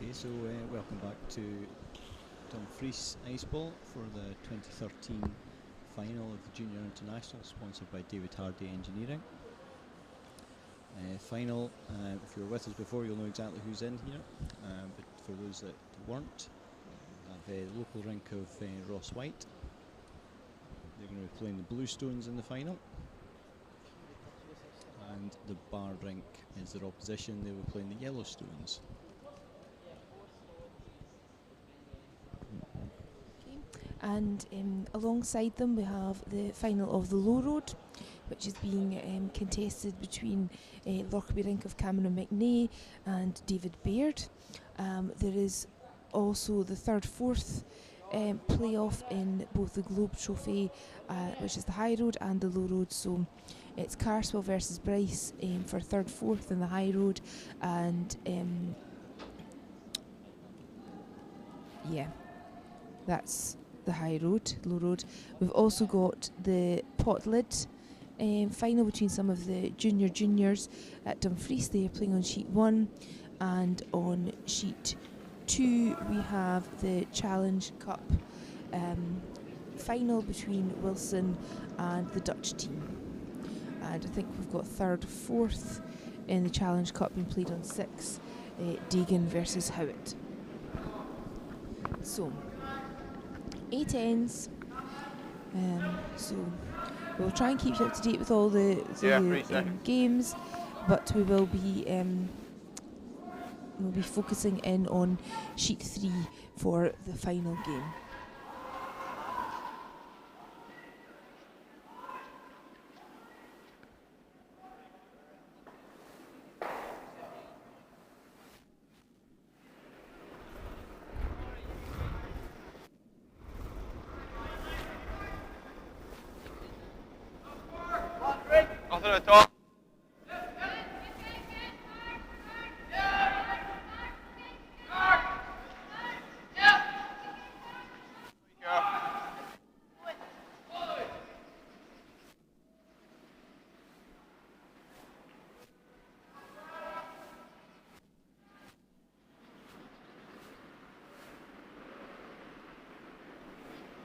Welcome back to Dumfries Ice Ball for the 2013 final of the Junior International, sponsored by David Hardy Engineering. Final, if you were with us before, you'll know exactly who's in here, but for those that weren't, we have the local rink of Ross White. They're going to be playing the Bluestones in the final. And the Bar rink is their opposition, they were playing the Yellowstones. And alongside them we have the final of the Low Road, which is being contested between Lorkerbie Rink of Cameron McNay and David Baird. There is also the third-fourth playoff in both the Globe Trophy, which is the High Road, and the Low Road. So it's Carswell versus Bryce for third-fourth in the High Road, and that's the High Road, Low Road. We've also got the Pot Lid final between some of the juniors at Dumfries. They are playing on sheet 1, and on sheet 2 we have the Challenge Cup final between Wilson and the Dutch team. And I think we've got third, fourth in the Challenge Cup being played on 6, Dagan versus Howitt. So 8 ends. So we'll try and keep you up to date with all the games, but we'll be focusing in on sheet 3 for the final game.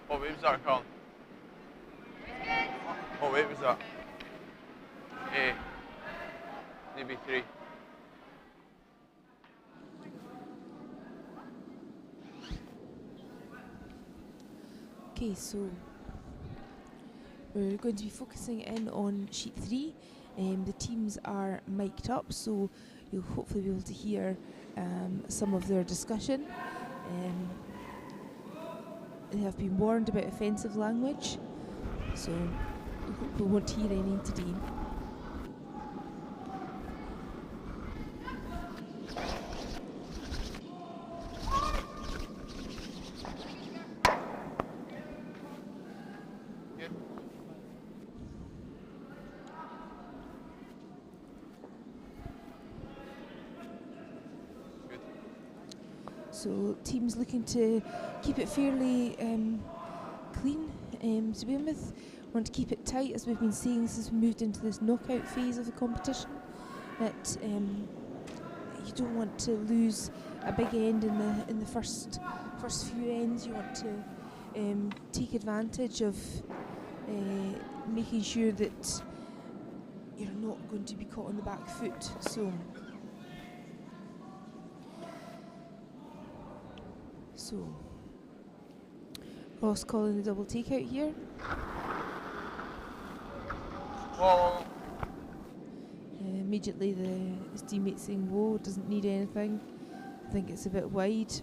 What weight was that, Colin? What weight was that? Maybe 3. Okay, so we're going to be focusing in on sheet 3. The teams are mic'd up, so you'll hopefully be able to hear some of their discussion. They have been warned about offensive language, so we hope we won't hear any today. So teams looking to keep it fairly clean to begin with. Want to keep it tight, as we've been seeing since we moved into this knockout phase of the competition. That you don't want to lose a big end in the first few ends. You want to take advantage of making sure that you're not going to be caught on the back foot. So Ross calling the double takeout here. Immediately his teammate saying, "Whoa, doesn't need anything. I think it's a bit wide."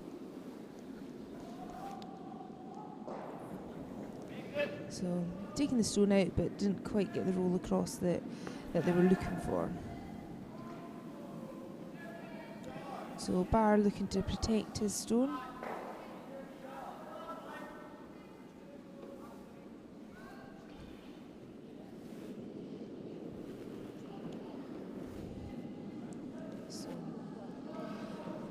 So taking the stone out, but didn't quite get the roll across that they were looking for. So Barr looking to protect his stone.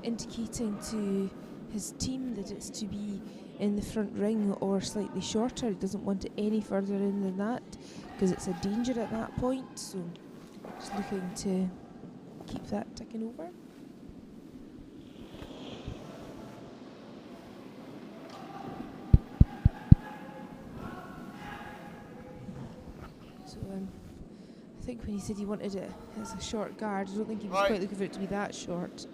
Indicating to his team that it's to be in the front ring or slightly shorter. He doesn't want it any further in than that because it's a danger at that point. So just looking to keep that ticking over. think when he said he wanted it as a short guard, I don't think he was Right. quite looking for it to be that short.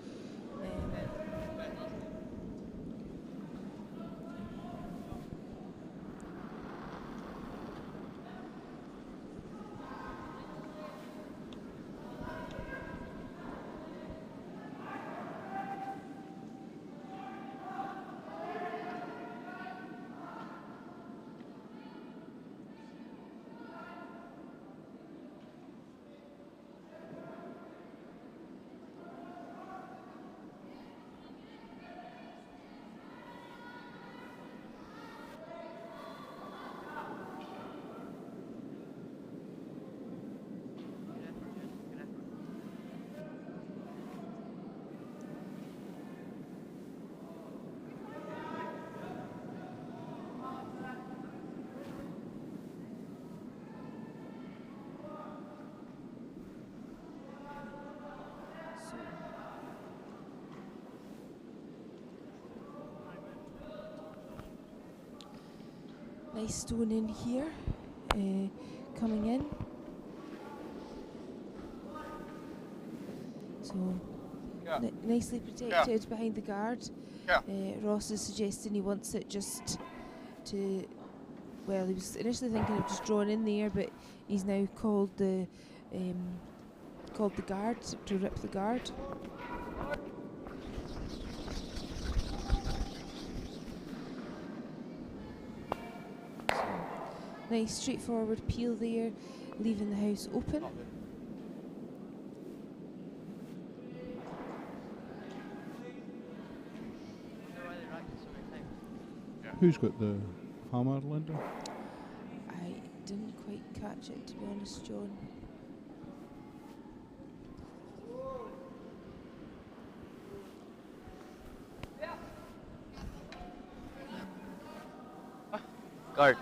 Nice stone in here, coming in. So Yeah. nicely protected behind the guard. Yeah. Ross is suggesting he wants it just to, well, he was initially thinking of just drawing in there, but he's now called the guard to rip the guard. Nice straightforward peel there, leaving the house open. Who's got the hammer, Linda? I didn't quite catch it, to be honest, John. Guard.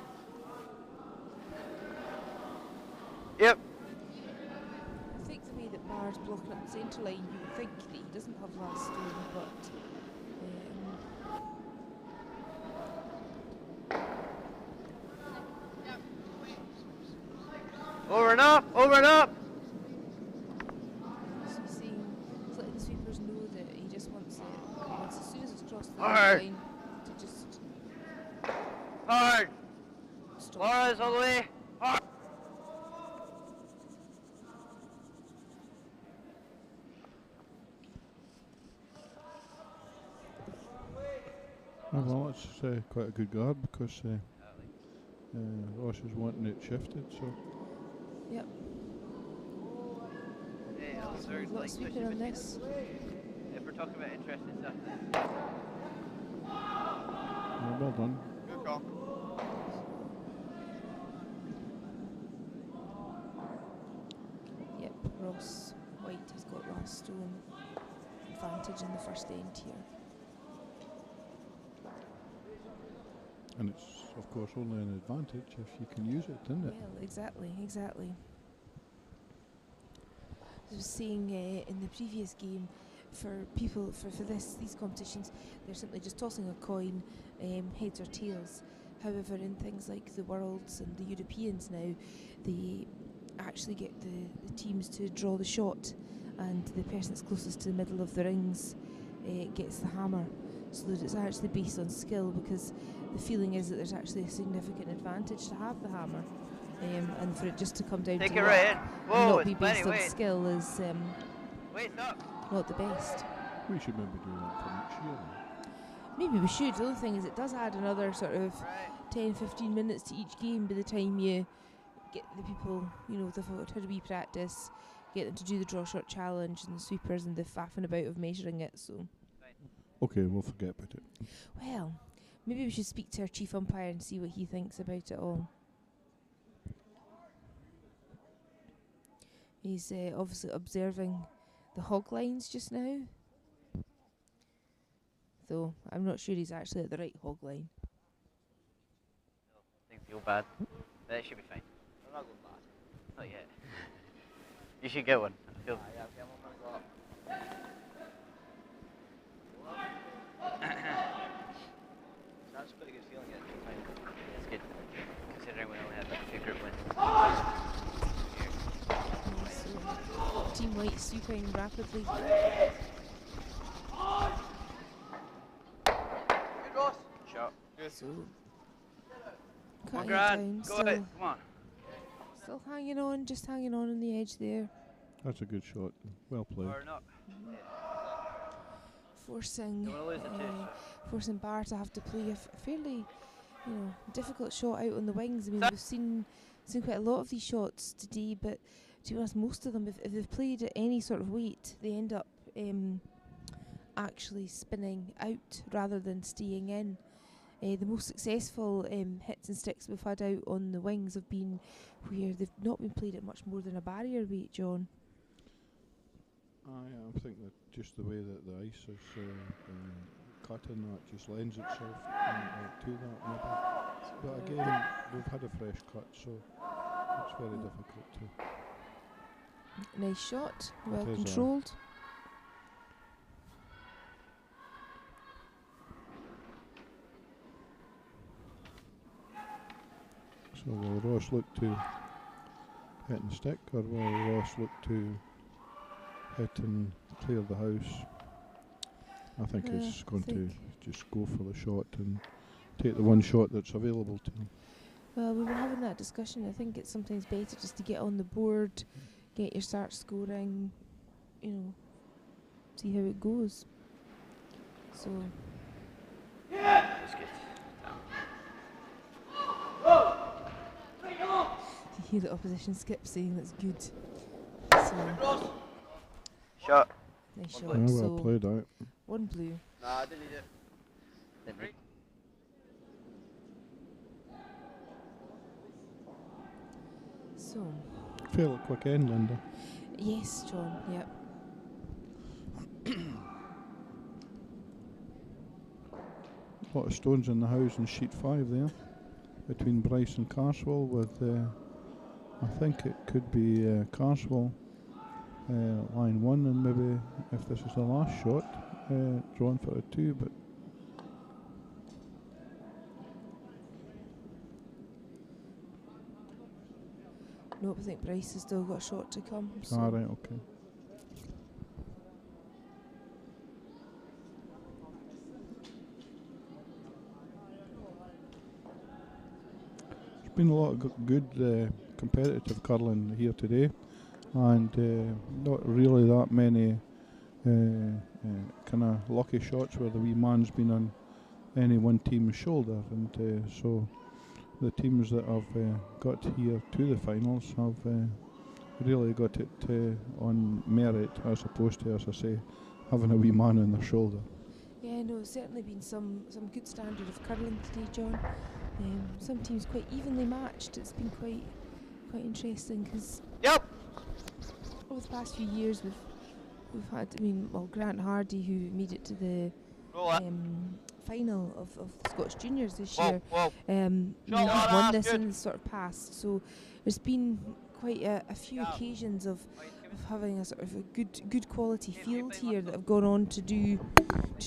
Yep. I think the way that Bar's blocking up the centre line, you would think that he doesn't have last stone, but Over and up. Over and up. so he's saying, he's letting the sweepers know that he just wants it, as soon as it's crossed the Hard. line, to just Hard. stop. Laura's all the way. Hard. Oh, well, that's quite a good guard because Ross is wanting it shifted, so Yep, Hey, so we've got sweeper on this. If we're talking about interesting stuff. yeah, well done. Good call. Yep, Ross White has got last stone advantage in the first end here. And it's, of course, only an advantage if you can use it, isn't it? Well, exactly. I was saying in the previous game, for people for these competitions, they're simply just tossing a coin, heads or tails. However, in things like the Worlds and the Europeans now, they actually get the teams to draw the shot, and the person that's closest to the middle of the rings gets the hammer, so that it's actually based on skill, because the feeling is that there's actually a significant advantage to have the hammer, and for it just to come down Take to it luck right in. and Whoa, not it's be plenty. based on Wait. skill is Wait, stop. not the best. We should maybe do that for next year. Then. Maybe we should. The only thing is it does add another sort of Right. 10-15 minutes to each game by the time you get the people, they've had a wee practice, get them to do the draw shot challenge and the sweepers and the faffing about of measuring it. So, Okay, we'll forget about it. well, maybe we should speak to our chief umpire and see what he thinks about it all. He's obviously observing the hog lines just now, though I'm not sure he's actually at the right hog line. Things feel bad. But it should be fine. I'm not going bad. Not yet. You should get one. I feel. Yeah, get one. That's a pretty good feeling at the time. It's good. Considering we only had like 2 group wins. Team White sweeping rapidly. Good, Ross. Shot. So Come on, cutting it Grant. down, Go ahead. Come on. still hanging on, just hanging on the edge there, That's a good shot. Well played. Or not. forcing Don't want to lose it too. forcing Barr to have to play a fairly, difficult shot out on the wings. I mean, we've seen quite a lot of these shots today, but to be honest, most of them, if they've played at any sort of weight, they end up actually spinning out rather than staying in. The most successful hits and sticks we've had out on the wings have been where they've not been played at much more than a barrier weight, John. I think that just the way that the ice is cut in that just lends itself to that maybe. But again, we've had a fresh cut, so it's very difficult to. Nice shot, well It is, controlled. So will Ross look to hit and stick, or will Ross look to hit and clear the house? I think it's going to just go for the shot and take the one shot that's available to him. Well, we were having that discussion. I think it's sometimes better just to get on the board, get your start scoring, see how it goes. So That's good. you hear the opposition skip saying that's good. So Shot. nice One shot. Yeah, So well played out. one blue. Nah, I didn't need it. Didn't need. So Fairly quick end, Linda. yes, John. Yep. A lot of stones in the house in sheet 5 there, between Bryce and Carswell with, I think it could be Carswell line 1, and maybe if this is the last shot, drawn for a 2, but Nope, I think Bryce has still got a shot to come. So right, okay. There's been a lot of good competitive curling here today, and not really that many kind of lucky shots where the wee man's been on any one team's shoulder, and so the teams that have got here to the finals have really got it on merit, as opposed to, as I say, having a wee man on their shoulder. yeah, no, it's certainly been some good standard of curling today, John. Some teams quite evenly matched. It's been quite interesting because Yep. over the past few years we've had, Grant Hardy, who made it to the Roll it. final of the Scottish Juniors this Whoa, year. whoa. He's Shot, won that's this good. in the sort of past, so there's been quite a few occasions of having a sort of a good quality field here that have gone on to do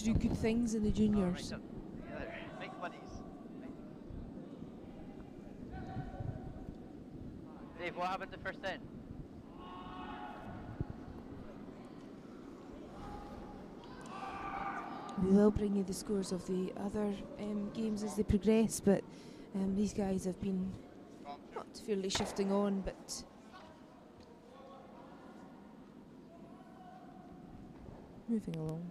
good things in the juniors. Make buddies. Dave, what happened to first 10? We will bring you the scores of the other games as they progress, but these guys have been not fairly shifting on, but moving along.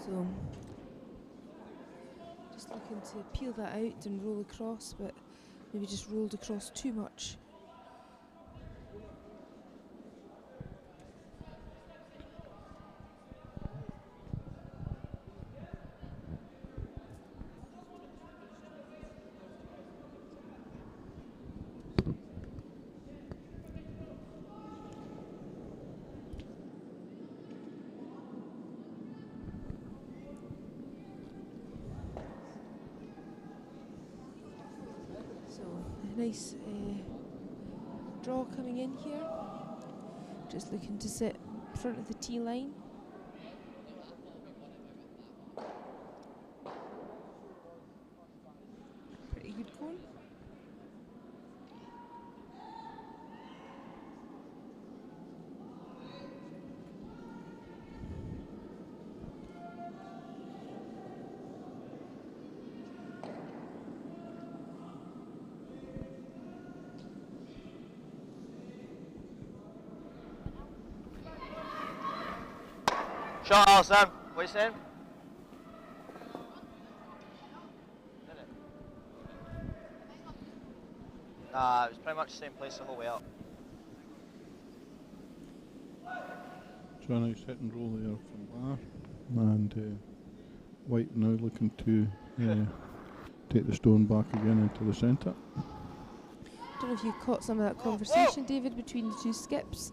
So just looking to peel that out and roll across, but maybe just rolled across too much. Nice draw coming in here. Just looking to sit in front of the tee line. Pretty good cone. Shot, Alison. What are you saying? Did it? Nah, it was pretty much the same place the whole way up. So a nice hit and roll there from Lar. And White now looking to take the stone back again into the centre. Don't know if you caught some of that conversation, David, between the two skips.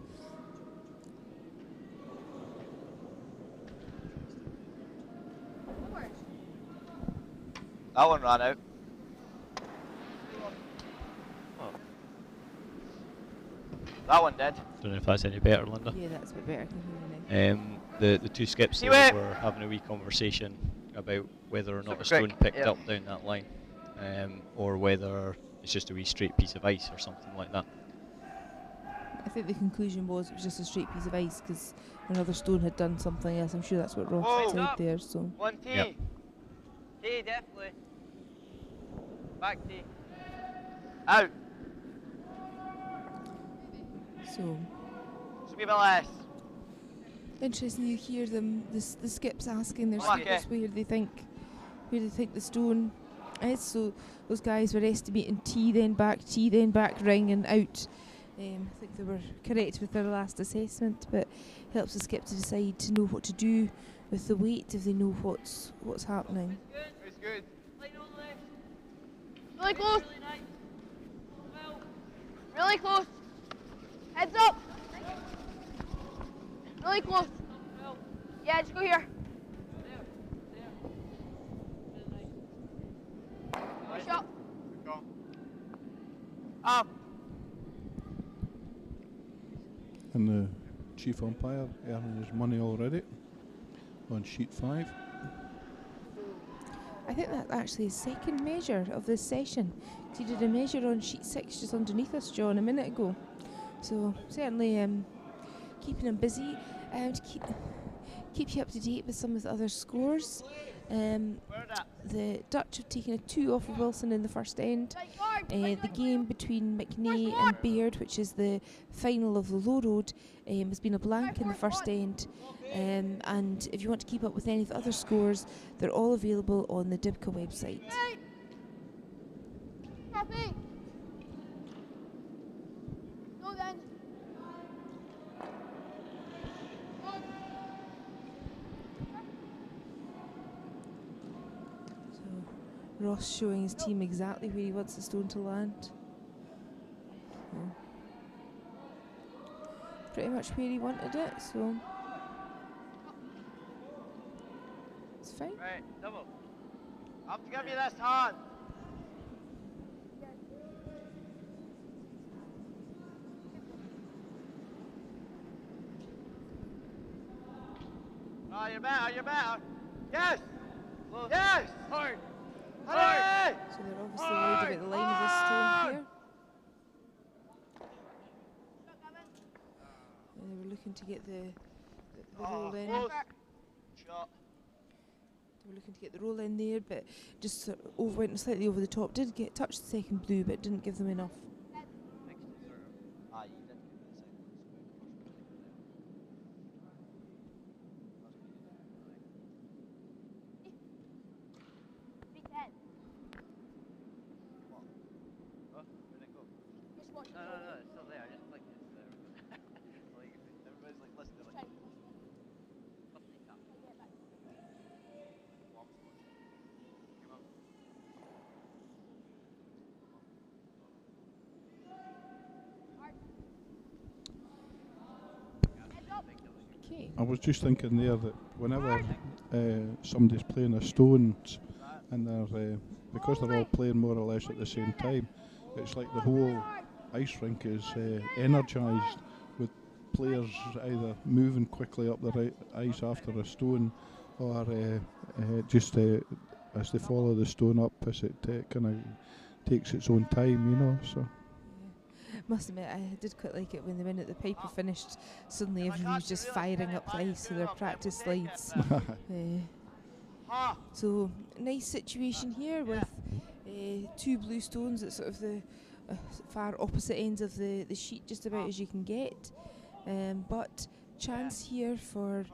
That one ran out. Oh. That one did. Don't know if that's any better, Linda. Yeah, that's a bit better. I can hear you now. The two skips See there where- were having a wee conversation about whether or not Super a stone quick, picked yeah. up down that line, or whether it's just a wee straight piece of ice or something like that. I think the conclusion was it was just a straight piece of ice because another stone had done something else. I'm sure that's what Ross Whoa. said there. So One tee. Yep. Tee, definitely. Back tee. Out. so Just a wee bit less. interesting. You hear them, the skips asking their Okay. skippers where they think the stone is. So those guys were estimating tee, then back, ring, and out. I think they were correct with their last assessment, but helps the skip to decide to know what to do with the weight if they know what's happening. It's good. Really close. Really close. Heads up. Really close. Yeah, just go here. Good shot. Up. And the chief umpire earning his money already on sheet 5. I think that's actually his second measure of this session. 'Cause he did a measure on sheet 6 just underneath us, John, a minute ago. So certainly keeping him busy. To keep you up to date with some of the other scores. The Dutch have taken a 2 off of Wilson in the first end. The game between McNay and Baird, which is the final of the low road, has been a blank in the first end. And if you want to keep up with any of the other scores, they're all available on the DIBCA website. Copy. Go then. So Ross showing his team exactly where he wants the stone to land. So, pretty much where he wanted it, so it's fine. Right, double. I have to give you this hand. Oh, you're better, you're better. Yes! Yes! Hard! Hard! So they're obviously worried about the line of this stone here. And they were looking to get the roll in. Close. Shot. They were looking to get the roll in there, but just sort of went slightly over the top. Did get touched the second blue, but didn't give them enough. Ah, you did give me the second one. What? Huh? Where'd it go? Just watch No, it's still there. I just clicked it. Like, everybody's like listening. Like, something up. Mom's watching. Come on. Okay. I was just thinking there that whenever somebody's playing a stones and they're because they're all playing more or less at the same time, it's like the whole ice rink is energised with players either moving quickly up the ice after a stone, or just as they follow the stone up, as it kind of takes its own time, you know. So. Must admit, I did quite like it when the minute the paper finished, suddenly everybody was just firing up the ice with their practice slides. So, nice situation here with 2 blue stones at sort of the far opposite ends of the sheet, just about as you can get. But chance here for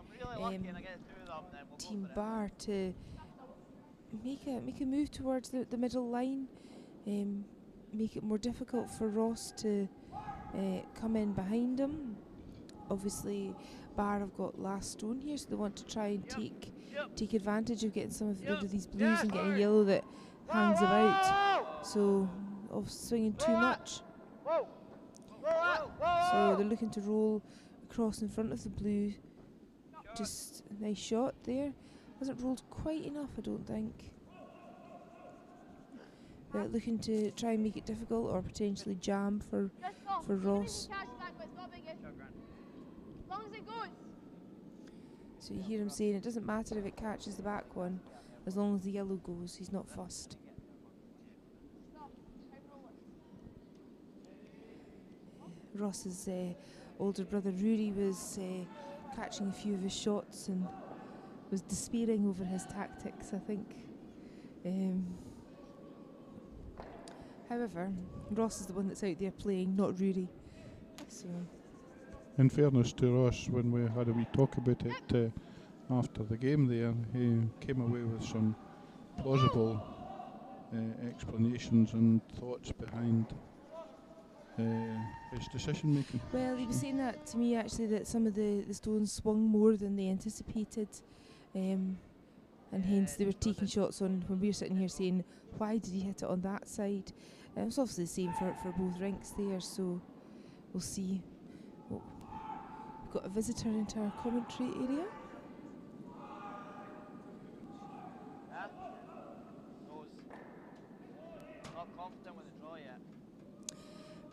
Team Bar to make a move towards the middle line. Make it more difficult for Ross to come in behind him. Obviously, Bar have got last stone here, so they want to try and take advantage of getting rid of these blues and getting a yellow that hangs about. So, of swinging too much. So they're looking to roll across in front of the blue. Just a nice shot there. Hasn't rolled quite enough, I don't think. Looking to try and make it difficult or potentially jam for Ross. So you hear him saying it doesn't matter if it catches the back one, as long as the yellow goes, he's not fussed. Ross's older brother Rory was catching a few of his shots and was despairing over his tactics, I think. However, Ross is the one that's out there playing, not Rory. So, in fairness to Ross, when we had a wee talk about it after the game there, he came away with some plausible explanations and thoughts behind his decision making. Well, he was saying that to me actually, that some of the stones swung more than they anticipated, and hence they were taking shots on when we were sitting here saying, why did he hit it on that side? It's obviously the same for both rinks there, so we'll see. Oh, we've got a visitor into our commentary area.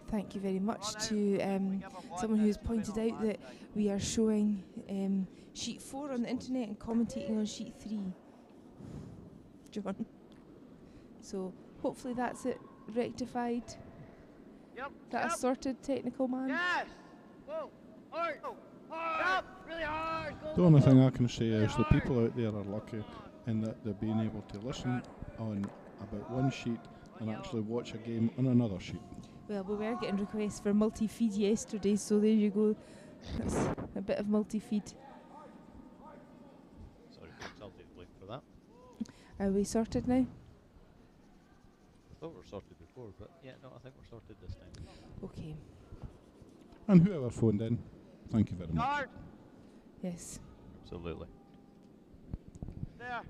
Thank you very much to someone who has pointed out that we are showing sheet 4 on the internet and commentating on sheet 3. John. So hopefully that's it rectified. That a sorted, technical man. Yes! Whoa! Hard! Hard! Really hard! The only thing I can say is the people out there are lucky in that they're being able to listen on about one sheet and actually watch a game on another sheet. Well, we were getting requests for multi-feed yesterday, so there you go. That's a bit of multi-feed. Sorry, folks, I'll take the blame for that. Are we sorted now? I thought we were sorted before, but yeah, no, I think we're sorted this time. Okay. And whoever phoned in, thank you very much. Guard! Yes. Absolutely. There!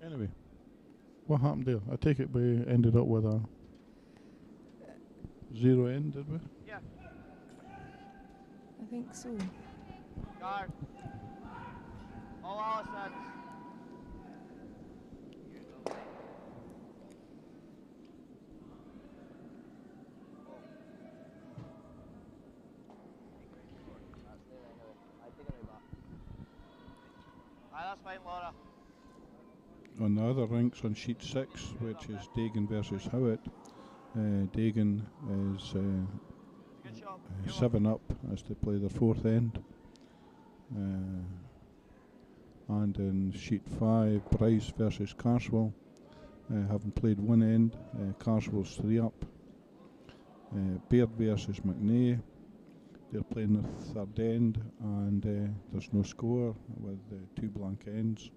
Anyway, what happened there? I take it we ended up with a 0 end, did we? Yeah. I think so. Guard! All Allisons! That's fine, Laura. On the other rinks on sheet 6, which is Dagan versus Howitt, Dagan is 7 up as they play their 4th end. And in sheet 5, Bryce versus Carswell, having played one end, Carswell's 3 up. Baird versus McNay, they're playing the 3rd end, and there's no score with 2 blank ends.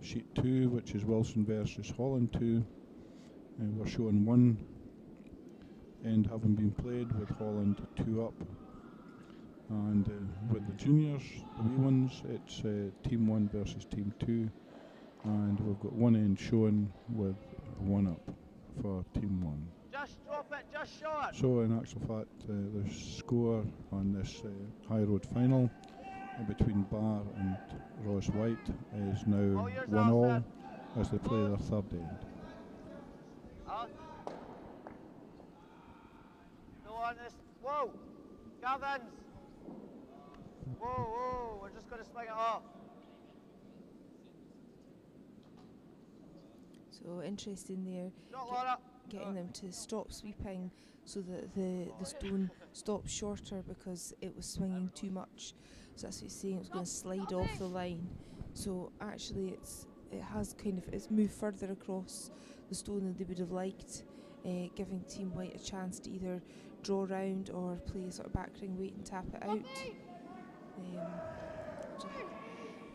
Sheet 2, which is Wilson versus Holland 2, we're showing one end having been played with Holland 2 up. And with the juniors, the wee ones, it's Team 1 versus Team 2, and we've got one end showing with 1 up for Team 1. Just drop it, just show it. So in actual fact, the score on this High Road final between Bar and Ross White is now 1-all, as they play their third end. Out. No on this. Whoa! Gavins! Whoa, whoa, we're just going to swing it off. So interesting there, Shot, Laura. getting them to stop sweeping so that the stone stops shorter because it was swinging too much. So that's what he's saying, it was going to slide off the line. So actually it's moved further across the stone than they would have liked, giving Team White a chance to either draw round or play sort of back ring weight and tap it out.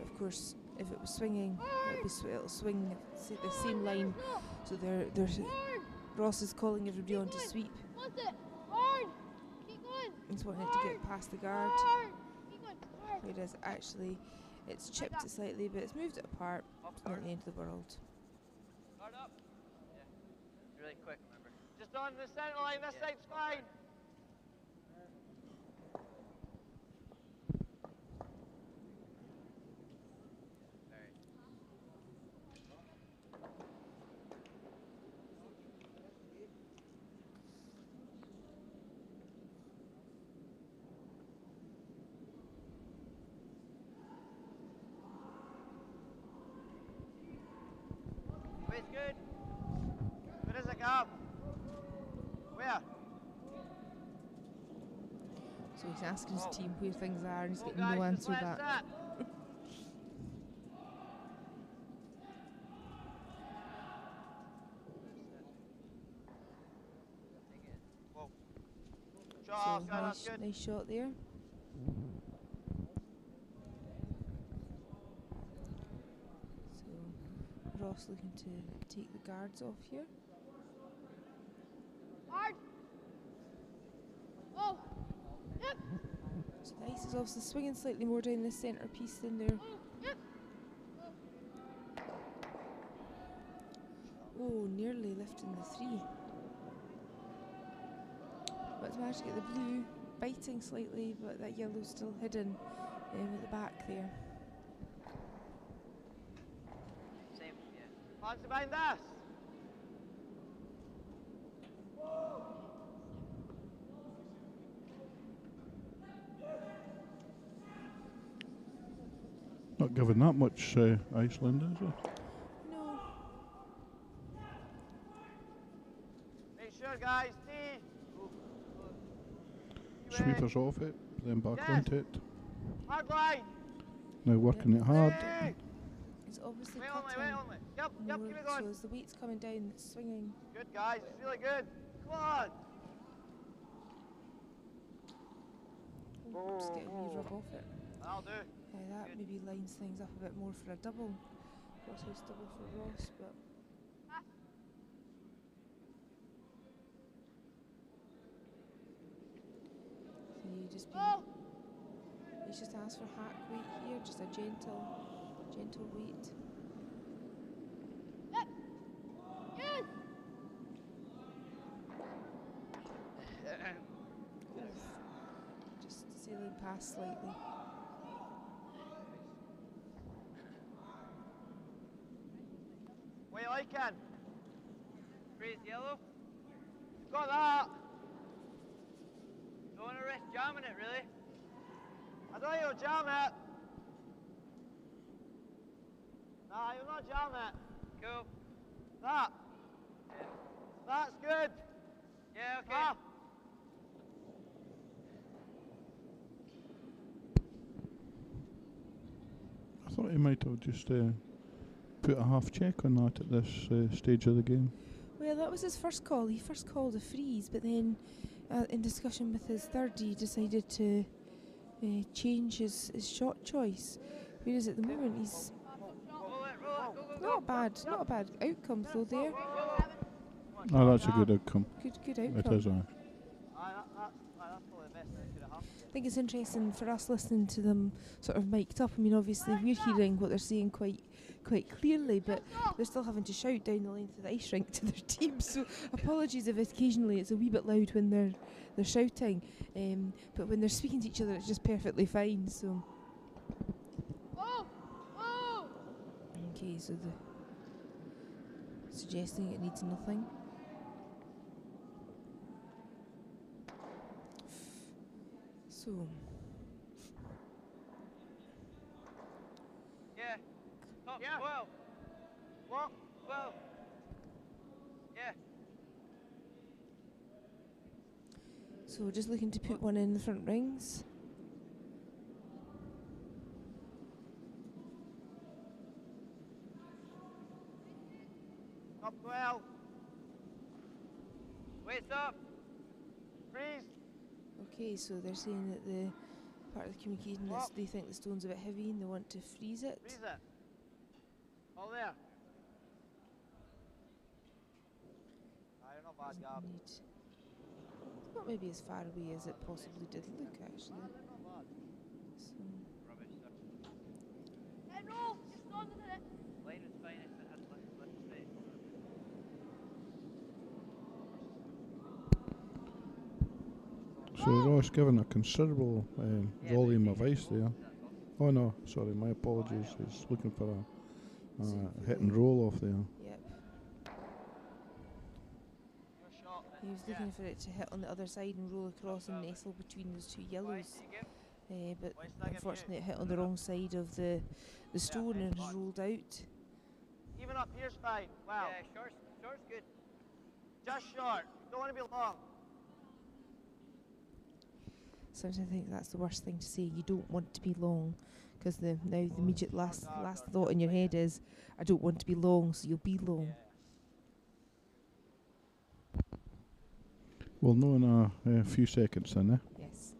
Of course, if it was swinging, it'll swing the same line. So Ross is calling everybody on to sweep. What's it? Hard. Keep going. He's wanting it to get past the guard. Hard. Keep going. Hard. Whereas actually, it's chipped it slightly, but it's moved it apart. It's not the end of the world. Guard up. Yeah. It's really quick, remember. Just on the centre line, this side's fine. It's good. Where is it, Gab? Where? So he's asking his team where things are, and he's Oh, getting guys, no just answer let back. it sit. Whoa. Shot So off, guys, that's good. nice shot there. So Ross looking to take the guards off here. Hard. Oh. Yep. So the ice is also swinging slightly more down the centre piece than they're. Yep. Oh, nearly lifting the 3. But it's managed to get the blue biting slightly, but that yellow's still hidden at the back there. Same, yeah. Hands behind us. Not given that much Iceland, is it? No. Make sure, guys. Tee. Sweepers off it, then back Yes. onto it. Hard line. Now working it hard. Tee. It's obviously Wait cutting only, wait only. Yep, yep, more, keep it so going. as the weight's coming down, it's swinging. Good, guys. It's really good. Come on. Just getting a wee rub off it. That'll do. That Good. maybe lines things up a bit more for a double. Crosshouse double for Ross, but so you just be. Oh. He's just asked for hack weight here, just a gentle weight. Yep. Yes. Just sailing past slightly. What you liking? Freeze yellow. Got that. Don't want to risk jamming it, really. I don't think you'll jam it. Nah, you'll not jam it. Cool. That. Yeah. That's good. Yeah, okay. Ah. I thought he might have just put a half check on that at this stage of the game. Well, that was his first call. He first called a freeze, but then in discussion with his third, he decided to change his shot choice. Whereas at the moment he's not a bad outcome though there. Oh, that's a good outcome. Good It outcome. is, Aye, that's probably the best thing that could have happened. I think it's interesting for us listening to them sort of mic'd up. I mean, obviously we're hearing what they're saying quite clearly, but they're still having to shout down the length of the ice rink to their team. So apologies if occasionally it's a wee bit loud when they're shouting, but when they're speaking to each other, it's just perfectly fine. So Oh. Oh. okay, so suggesting it needs nothing. So, Yeah. Top 12. What? 12. Yeah. so we're just looking to put one in the front rings. Top 12. Weights up. Freeze. Okay, so they're saying that the part of the communication is they think the stone's a bit heavy and they want to freeze it. Freeze it. All there. You're not bad, Doesn't Gab. need- It's not maybe as far away as it possibly did look, actually. Not bad. So, Rubbish, sir. Head roll. Just on to it. Line was fine if it had left straight. So Ross given a considerable Yeah, volume but of ice there. Oh no, sorry, my apologies. He's looking for a hit and roll off there. yep. Your shot. He was looking for it to hit on the other side and roll across and nestle between those two yellows. But unfortunately it hit on the wrong side of the stone and has rolled out. Even up here's fine. Wow. Yeah, short's good. Just short. Don't want to be long. Sometimes I think that's the worst thing to say. You don't want to be long, because the immediate last thought in your head is, I don't want to be long, so you'll be long. We'll know in a few seconds then, eh? Yes.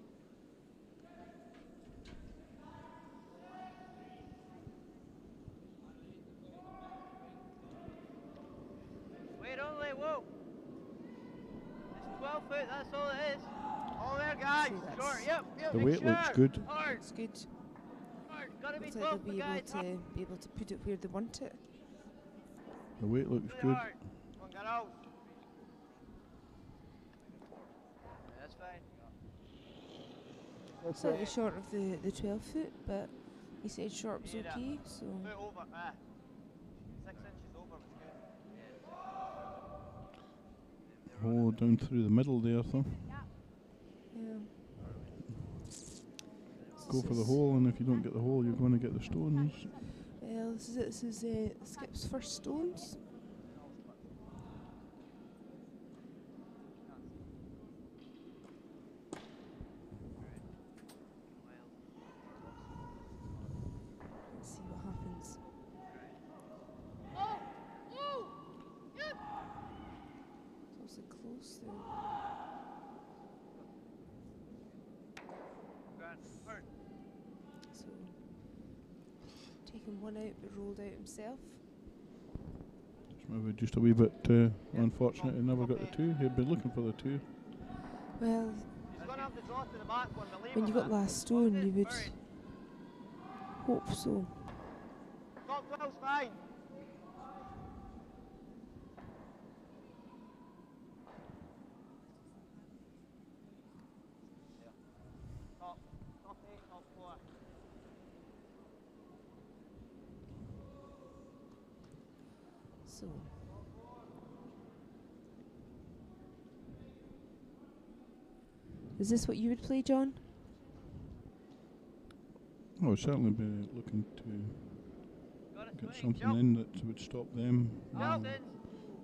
Wait only, whoa. It's 12 foot, that's all it is. All there, guys. So that's- Short, yep. The make weight looks sure. good. Hard, It's good. hard. Gotta be Looks like 12 they'll foot, guys. be able to put it where they want it. The weight looks Really good. hard. Come on, get out. Yeah, that's fine. Slightly short of the 12 foot, but he said short was Yeah. okay, so Foot over, 6 inches over was good. Oh, down through the middle there, though. yeah. Go for the hole, and if you don't get the hole, you're going to get the stones. Well, this is it. This is Skip's first stones. Let's see what happens. Oh. Oh. Yep. It's also close though. Grand. Hard. So taking one out but rolled out himself. It's maybe just a wee bit unfortunate he never got the two. He'd been looking for the two. Well, He's gonna have to draw to the back one, believe when him, you got man. last stone, you would Buried. hope so. Top 12's fine. Top 8, top 4. So. Is this what you would play, John? I would certainly be looking to Got it, get swing, something jump. in that would stop them, Nelson.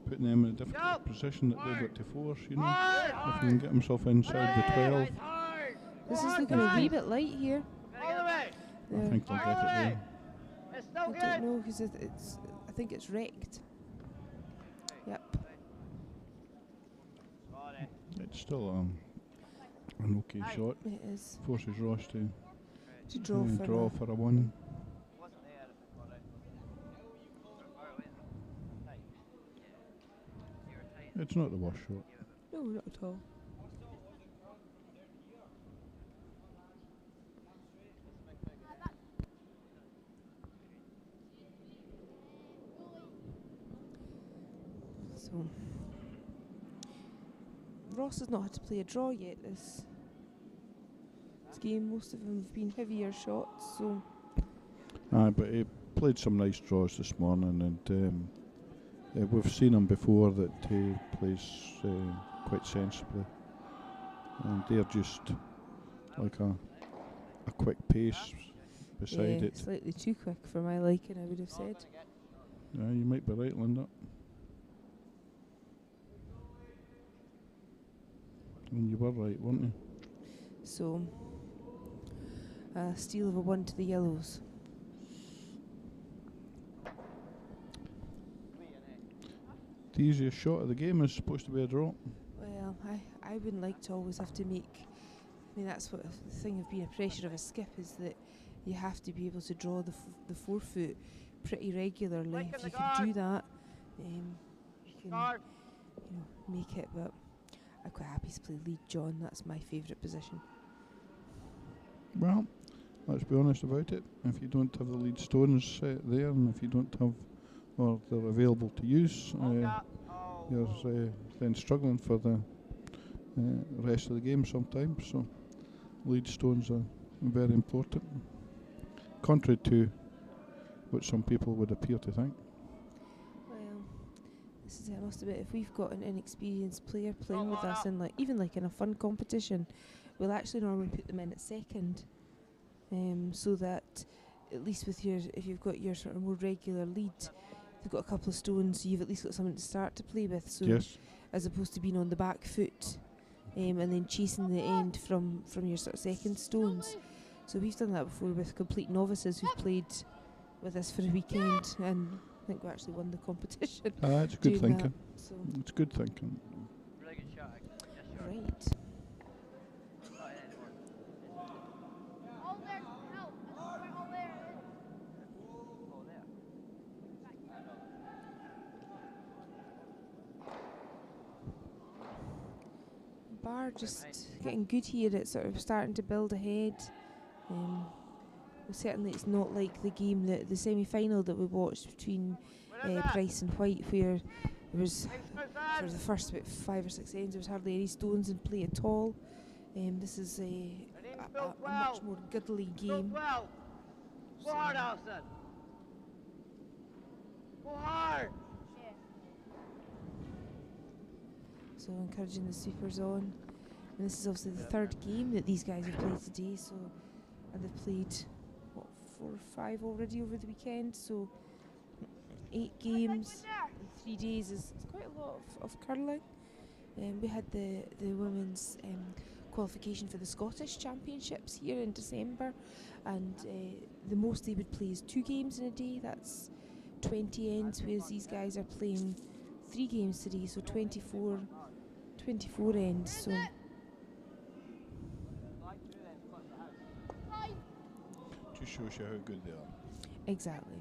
putting them in a difficult Jump. position that they've got to force, you know. Hard. If he can get himself inside the 12, Hard. This is Hard, looking a wee guys. bit light here. All the way. Yeah. I think they'll get it there. It's still I good. don't know because it's. I think it's wrecked. Yep. Sorry. It's still an okay shot. It is. Forces Ross to To draw for. draw a- for a 1. Wasn't there if it got out. Far away. Tight. Yeah. You were tight. It's not the worst shot. No, not at all. So Ross has not had to play a draw yet this game. Most of them have been heavier shots, so Aye, but he played some nice draws this morning, and we've seen him before that he plays quite sensibly, and they're just like a quick pace beside yeah, it. slightly too quick for my liking, I would have said. Yeah, you might be right, Linda. And you were right, weren't you? So, steal of a 1 to the Yellows. The easiest shot of the game is supposed to be a draw. Well, I wouldn't like to always have to make. I mean, that's what the thing of being a pressure of a skip is that you have to be able to draw the forefoot pretty regularly. If you can do that, you can make it. But I'm quite happy to play lead John. That's my favourite position. Well, let's be honest about it. If you don't have the lead stones there, and if you don't have, or they're available to use, you're then struggling for the rest of the game sometimes. So lead stones are very important, contrary to what some people would appear to think. Well, this is it. I must admit, if we've got an inexperienced player playing with us, and even in a fun competition, we'll actually normally put them in at second, so that at least with if you've got your sort of more regular lead, you've got a couple of stones, you've at least got something to start to play with. So Yes. as opposed to being on the back foot, and then chasing the end from your sort of second stones. So we've done that before with complete novices who've played with us for a weekend, and I think we actually won the competition. It's good doing thinking. that, so It's good thinking. Really good shot. Yes, sure. right. Not in anymore. All there to help. That's where all there is. Oh, there. Bar just getting good here at sort of starting to build ahead. Well, certainly it's not like the game, the semi-final that we watched between Price and White, where there was, for the first about 5 or 6 ends, there was hardly any stones in play at all. This is a much more giddly game. Well. Go hard, Alison. Go hard. So encouraging the sweepers on. And this is obviously the third game that these guys have played today, so and they've played 4 or 5 already over the weekend, so 8 games in 3 days is quite a lot of curling. We had the women's qualification for the Scottish Championships here in December, and the most they would play is 2 games in a day. That's 20 ends, whereas these guys are playing 3 games today, so 24 ends. So Just shows you how good they are. exactly.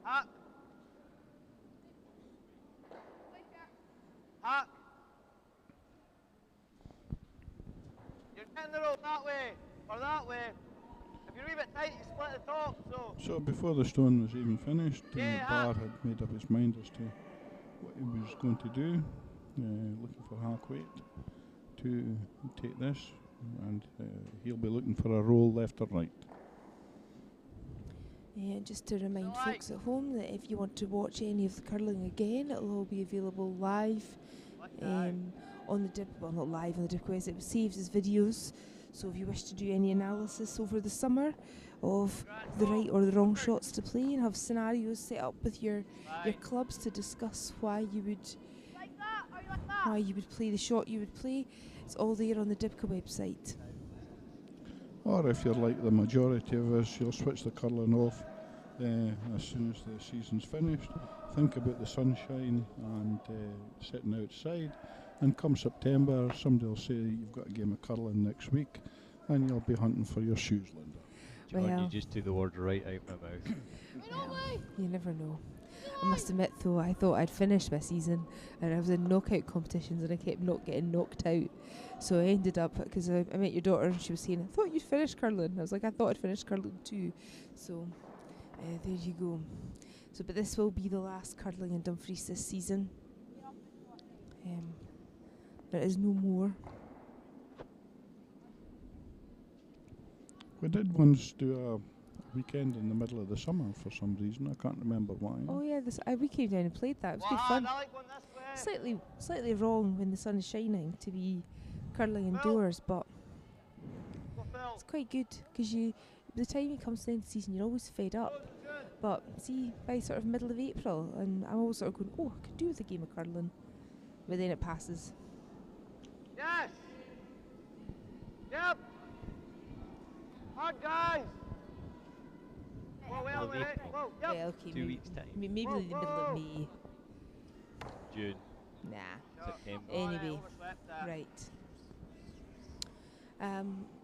Hack. Hack. You're getting the rope that way, or that way. If you're a wee bit tight, you split the top, so. So before the stone was even finished, Yeah, Barr had made up his mind as to what he was going to do, looking for Harquaid to take this, and he'll be looking for a roll left or right. Just to remind folks at home that if you want to watch any of the curling again, it'll all be available live on the Dib. Well, not live on the Dibquest, it saves as videos. So if you wish to do any analysis over the summer of the right or the wrong shots to play, and have scenarios set up with your clubs to discuss why you would Like that, or like that? play the shot you would play, it's all there on the Dibca website. Or if you're like the majority of us, you'll switch the curling off as soon as the season's finished. Think about the sunshine and sitting outside, and come September somebody will say you've got a game of curling next week, and you'll be hunting for your shoes, Linda. John, Well. you just took the word right out of my mouth. Yeah, you never know. I must admit though, I thought I'd finished my season, and I was in knockout competitions and I kept not getting knocked out. So I ended up, because I met your daughter and she was saying, I thought you'd finished curling. I was like, I thought I'd finished curling too. So there you go. So, but this will be the last curling in Dumfries this season. there is no more. We did once do a weekend in the middle of the summer for some reason. I can't remember why. Oh yeah, we came down and played that. It was good fun. Slightly wrong when the sun is shining to be curling indoors, but it's quite good because by the time it comes to the end of the season, you're always fed up. But see, by sort of middle of April, and I'm always sort of going, oh, I could do with a game of curling, but then it passes. Yes! Yep! Hard guys! Whoa, well, Well, wait, whoa, yep! Well, okay, 2 weeks time. maybe Whoa, the middle of whoa. May. June, Nah. September. Anyway, right.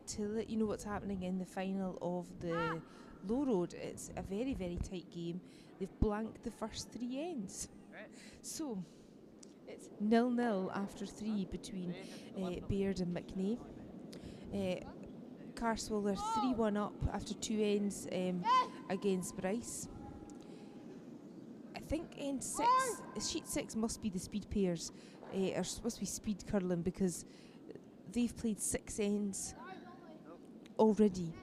To let you know what's happening in the final of the Low Road, it's a very, very tight game. They've blanked the first 3 ends. Right. So, it's 0-0 after 3 between Baird and McNay. Carswell are 3-1 up after 2 ends against Bryce. I think end 6, sheet 6 must be the speed pairs, or supposed to be speed curling because they've played 6 ends already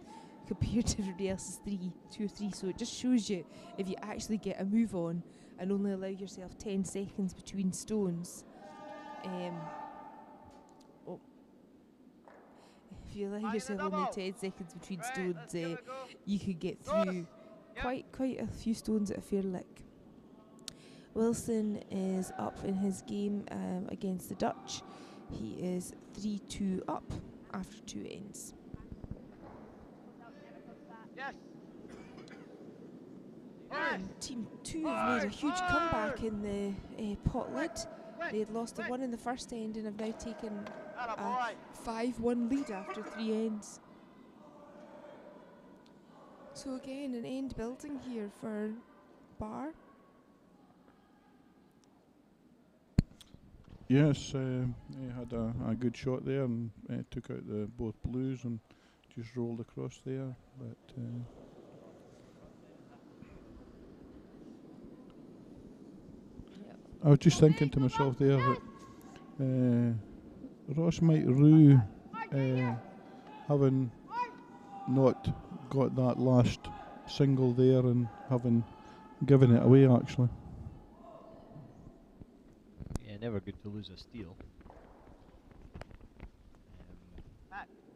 compared to everybody else's 2 or 3. So it just shows you if you actually get a move on and only allow yourself 10 seconds between stones. If you allow yourself only 10 seconds between stones, you could get through quite a few stones at a fair lick. Wilson is up in his game against the Dutch. He is 3-2 up after 2 ends. Yes! Team 2 have made a huge comeback in the pot lid. They had lost a 1 in the first end and have now taken a 5-1 lead after 3 ends. So again, an end building here for Bar. Yes, he had a good shot there and took out the both blues and just rolled across there. But I was just thinking to myself there that Ross might rue having not got that last single there and having given it away actually. Yeah, never good to lose a steal.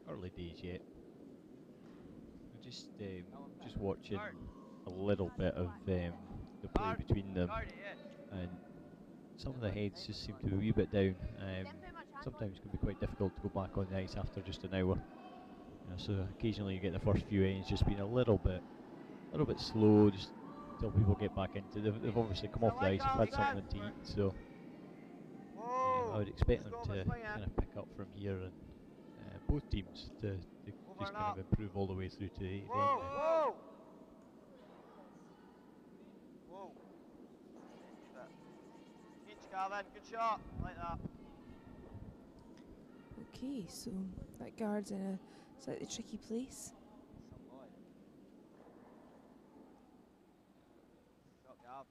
Early days yet. We're just watching a little bit of the play between them, and some of the heads just seem to be a wee bit down. Sometimes it can be quite difficult to go back on the ice after just an hour. You know, so occasionally you get the first few ends just being a little bit slow, just until people get back into. They've obviously come off the ice, have had something to eat, so I would expect them to kind of pick up from here, and both teams to just kind of improve all the way through to the end. Whoa! Whoa! Each Gavin, good shot, like that. Okay, so that guard's in a slightly tricky place. Shot Gav.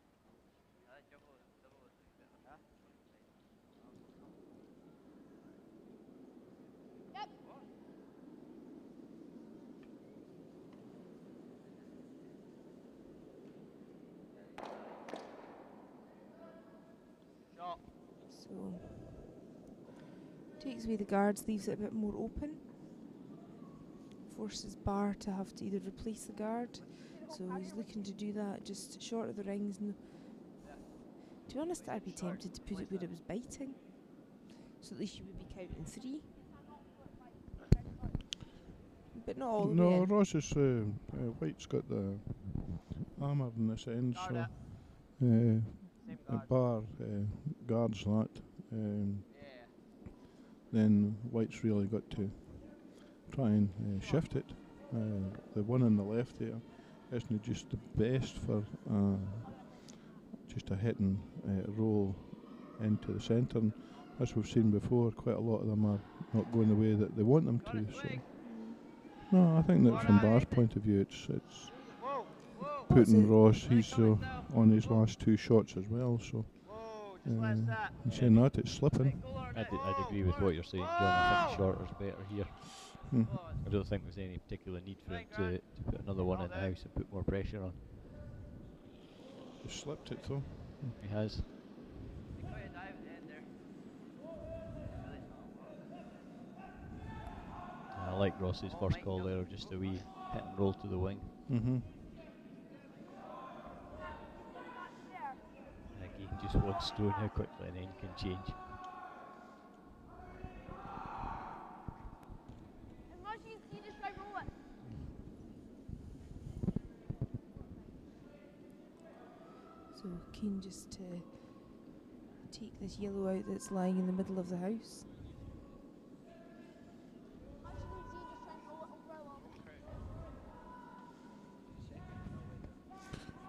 Yep. Shot. So takes away the guards, leaves it a bit more open. Forces Bar to have to either replace the guard. So he's looking to do that just short of the rings. To be honest, I'd be tempted to put it where it was biting. So at least you would be counting 3. But not all the way No, in. Ross is White's got the hammer in this end, Guard so it. a Same guard. Bar guards that. Yeah. Then White's really got to try and shift it. The one on the left there isn't just the best for just a hit and roll into the centre. And as we've seen before, quite a lot of them are not going the way that they want them to. So, no, I think that from Bar's point of view, it's Whoa! Whoa! putting it? Ross. He's on his last 2 shots as well. So Whoa! He's saying that it's slipping. I'd agree with what you're saying, John. I think shorter's better here. Mm. I don't think there's any particular need for him to put another one in the house and put more pressure on. He slipped it though. He has. I like Ross's first call there, just a wee hit and roll to the wing. Mm-hmm. Again, just one stone, how quickly an end can change. As much as you can see, just try roll it. So keen just to take this yellow out that's lying in the middle of the house. As much as you can see, just try roll it over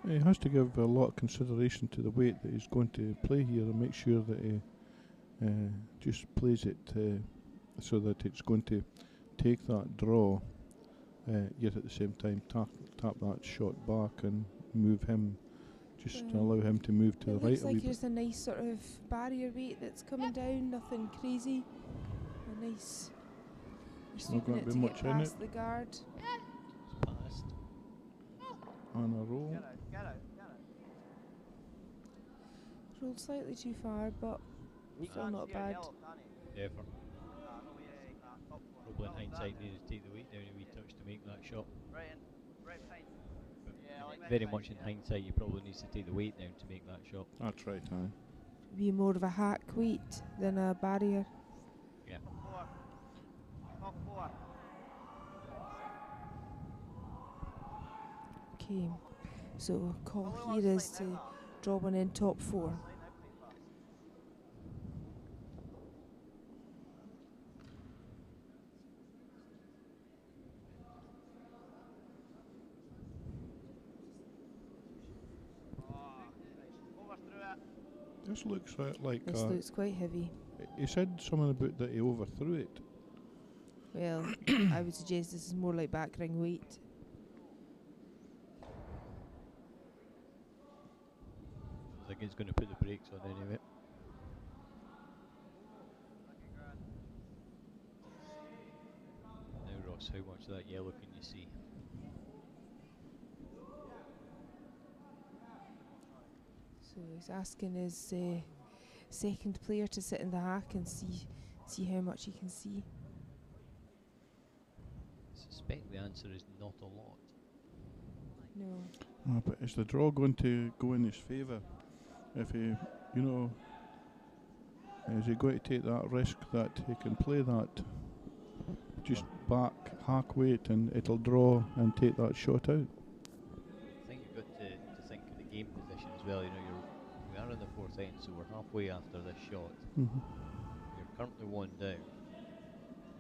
along. He has to give a lot of consideration to the weight that he's going to play here and make sure that he just plays it so that it's going to take that draw, yet at the same time tap that shot back and move him, just allow him to move to the It right looks a wee like bit. there's a nice sort of barrier weight that's coming down, nothing crazy. A nice. We're Not sweeping gonna it be to much get in past it. the guard. Passed. On a roll. Rolled slightly too far, but still not bad. Yeah, probably in hindsight needed to take the weight down a wee touch to make that shot. But very much in hindsight, he probably needs to take the weight down to make that shot. That's right, aye. Be more of a hack weight than a barrier. Yeah. Okay, so call here is to draw one in top four. This looks like This looks quite heavy. he said something about that he overthrew it. Well, I would suggest this is more like back ring weight. I think he's going to put the brakes on anyway. Now, Ross, how much of that yellow can you see? So he's asking his second player to sit in the hack and see how much he can see. I suspect the answer is not a lot. No. But is the draw going to go in his favour? If he, is he going to take that risk that he can play that just back hack weight and it'll draw and take that shot out? I think you've got to think of the game position as well. We are in the fourth end, so we're halfway after this shot. Mm-hmm. You're currently one down.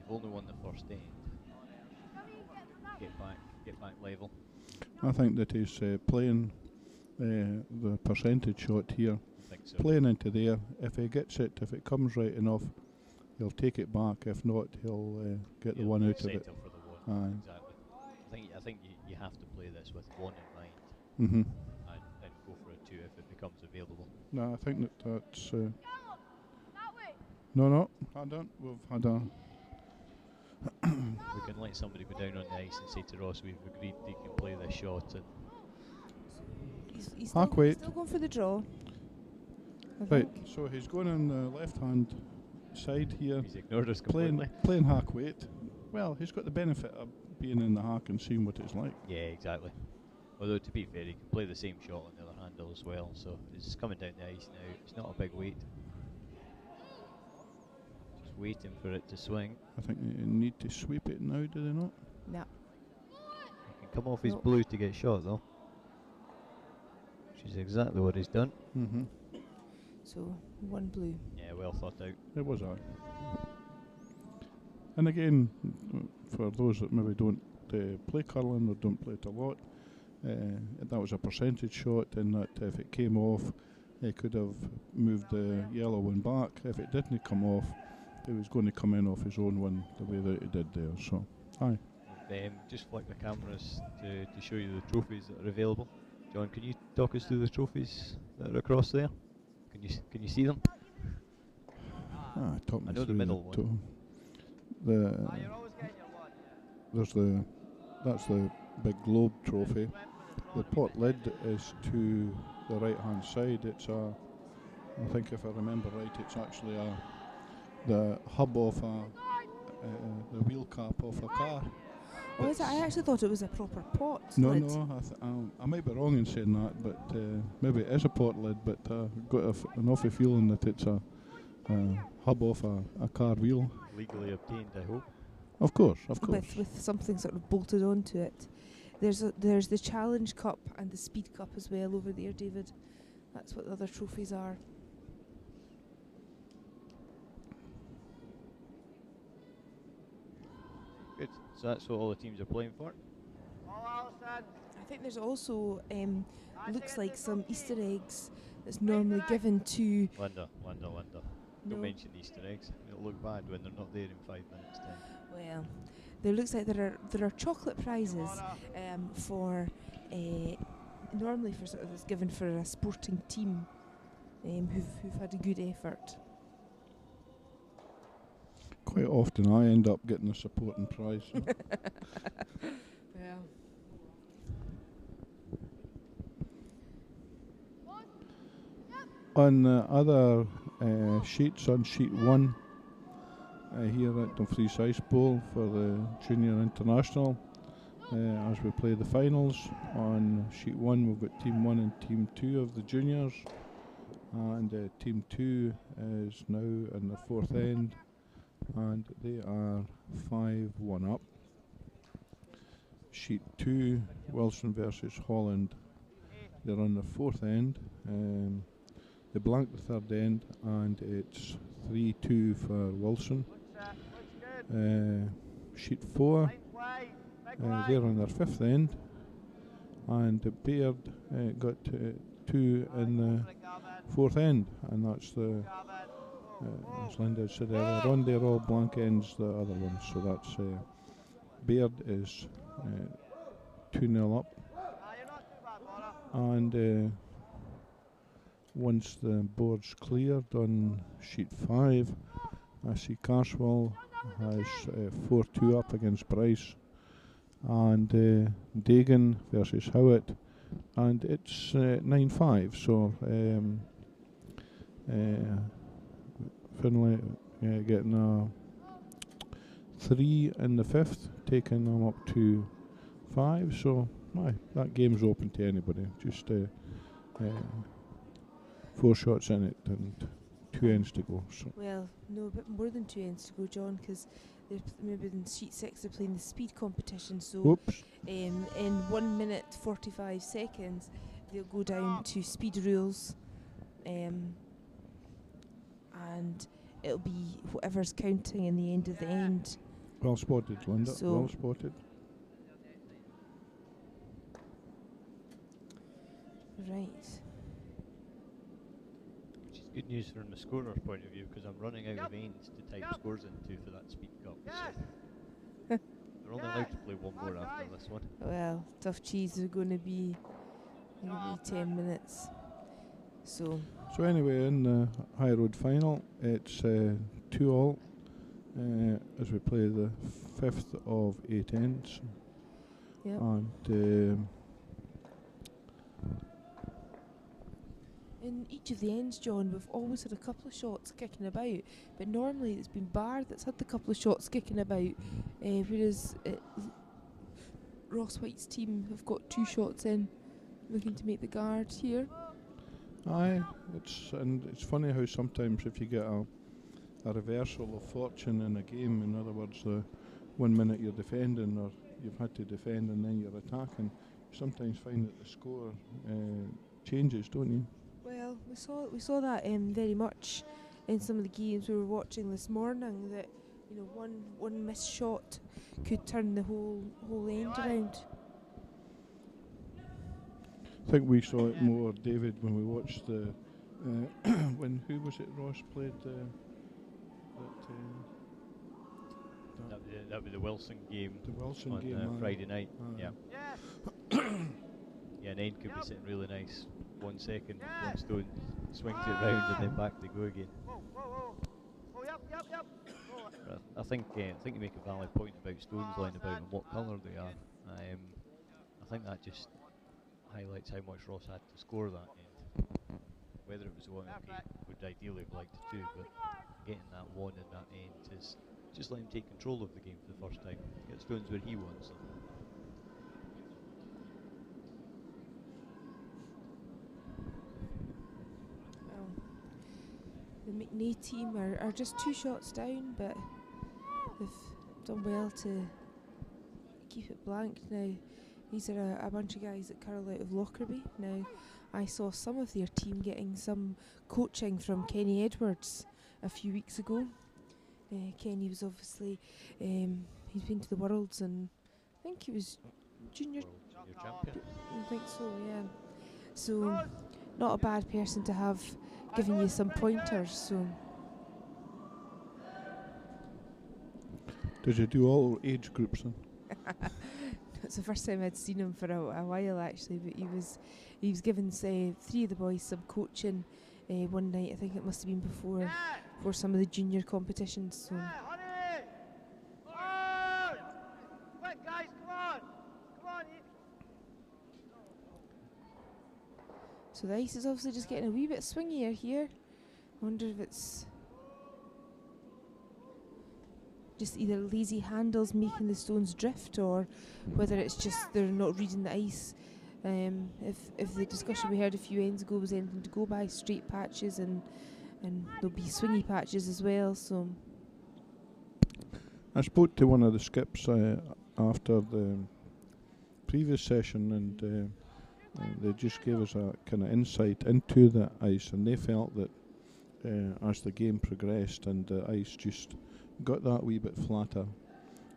You've only won the first end. Get back level. I think that he's playing the percentage shot here, I think so. playing into there. If he gets it, if it comes right enough, he'll take it back. If not, he'll get the one out of Set it. up for the one. Aye. Exactly. I think you have to play this with one in mind Mm-hmm. and go for a two if it becomes available. No, I think that's. That way. No, had on. We've had a. We can let somebody go down on the ice and say to Ross, we've agreed they can play this shot. And He's Hack weight. still going for the draw. I Right, think. so he's going on the left hand side here, he's ignored us completely. playing hack weight. Well, he's got the benefit of being in the hack and seeing what it's like. Yeah, exactly. Although to be fair, he can play the same shot on the other handle as well. So it's coming down the ice now. It's not a big weight. Just waiting for it to swing. I think they need to sweep it now, do they not? No. He can come off his Nope. blue to get shot though. Which is exactly what he's done. Mm-hmm. So one blue. Yeah, well thought out. It was I. And again, for those that maybe don't play curling or don't play it a lot, that was a percentage shot in that if it came off, he could have moved the yellow one back. If it didn't come off, he was going to come in off his own one the way that he did there. So, aye. Just flick the cameras to show you the trophies that are available. John, can you talk us through the trophies that are across there? Can you see them? Talk me I know the through middle one. There's that's the big globe trophy. The pot lid is to the right hand side. It's I think if I remember right, it's actually the hub of the wheel cap of a car. Oh, is it? I actually thought it was a proper pot No, lid. I might be wrong in saying that, but maybe it is a pot lid, but I've got an awful feeling that it's a hub off a car wheel. Legally obtained, I hope. Of course, of course. With something sort of bolted onto it. There's the Challenge Cup and the Speed Cup as well over there, David. That's what the other trophies are. Good. So that's what all the teams are playing for. I think there's also looks like some Easter eggs that's normally given to. Linda. No. Don't mention Easter eggs. It'll look bad when they're not there in 5 minutes' time. Well, there looks like there are chocolate prizes for normally for sort of that's given for a sporting team who've had a good effort. Quite often I end up getting a supporting prize. Yeah. On other sheets, on sheet 1 here at Dumfries Ice Bowl for the Junior International, as we play the finals. On sheet 1 we've got Team 1 and Team 2 of the juniors, and Team 2 is now in the fourth end, and they are 5-1 up. Sheet 2, Wilson versus Holland, they're on the fourth end. They blanked the third end, and it's 3-2 for Wilson. Sheet 4, they're on their fifth end, and Baird got 2 in the fourth end, and that's the, as Linda said earlier on, they're all blank ends, the other ones, so that's Baird is 2-0 up, and once the board's cleared on sheet 5, I see Carswell has 4-2 up against Bryce, and Dagan versus Howitt, and it's 9-5, so Finlay getting a 3 in the fifth, taking them up to 5, so that game's open to anybody, just 4 shots in it and 2 ends to go. So. Well, no, a bit more than 2 ends to go, John, because maybe in sheet 6 they're playing the speed competition, so Whoops. in 1 minute 45 seconds they'll go down to speed rules, and it'll be whatever's counting in the end of the end. Well spotted, Linda. So well spotted. Right. Which is good news from the scorer's point of view, because I'm running out of ends to type scores into for that Speed Cup. So they're only allowed to play one more after this one. Well, tough cheese are going to be 10 minutes. So anyway, in the High Road final, it's 2-all as we play the 5th of 8 ends. yep. And In each of the ends, John, we've always had a couple of shots kicking about, but normally it's been Bar that's had the couple of shots kicking about, whereas Ross White's team have got 2 shots in, looking to make the guard here. aye, it's funny how sometimes if you get a reversal of fortune in a game, in other words, 1 minute you're defending or you've had to defend and then you're attacking, you sometimes find that the score changes, don't you? Well, we saw that very much in some of the games we were watching this morning. That one missed shot could turn the whole end around. I think we saw it more, David, when we watched the when who was it? Ross played That would be the Wilson game the Wilson on game Friday night. aye. Yeah. Yeah, an end could be sitting really nice. 1 second, one stone swings it round and then back they go again. But I think you make a valid point about stones lying about and what colour they are. I think that just highlights how much Ross had to score that end. Whether it was one, okay, would ideally have liked to do, but getting that one in that end is just let him take control of the game for the first time. Get stones where he wants them. Well, the McNay team are just 2 shots down, but they've done well to keep it blank. Now, these are a bunch of guys that curl out of Lockerbie. Now, I saw some of their team getting some coaching from Kenny Edwards a few weeks ago. Kenny was obviously, he's been to the Worlds, and I think he was junior champion. I think so, yeah. So, not a bad person to have giving you some pointers. So, Did you do all age groups then? it's the first time I'd seen him for a while actually, but he was given 3 of the boys some coaching one night. I think it must have been before some of the junior competitions. So. Guys, come on! So the ice is obviously just getting a wee bit swingier here. I wonder if it's just either lazy handles making the stones drift, or whether it's just they're not reading the ice. If the discussion we heard a few ends ago was anything to go by, straight patches and there'll be swingy patches as well. So I spoke to one of the skips after the previous session, and they just gave us a kind of insight into the ice, and they felt that as the game progressed and the ice just got that wee bit flatter,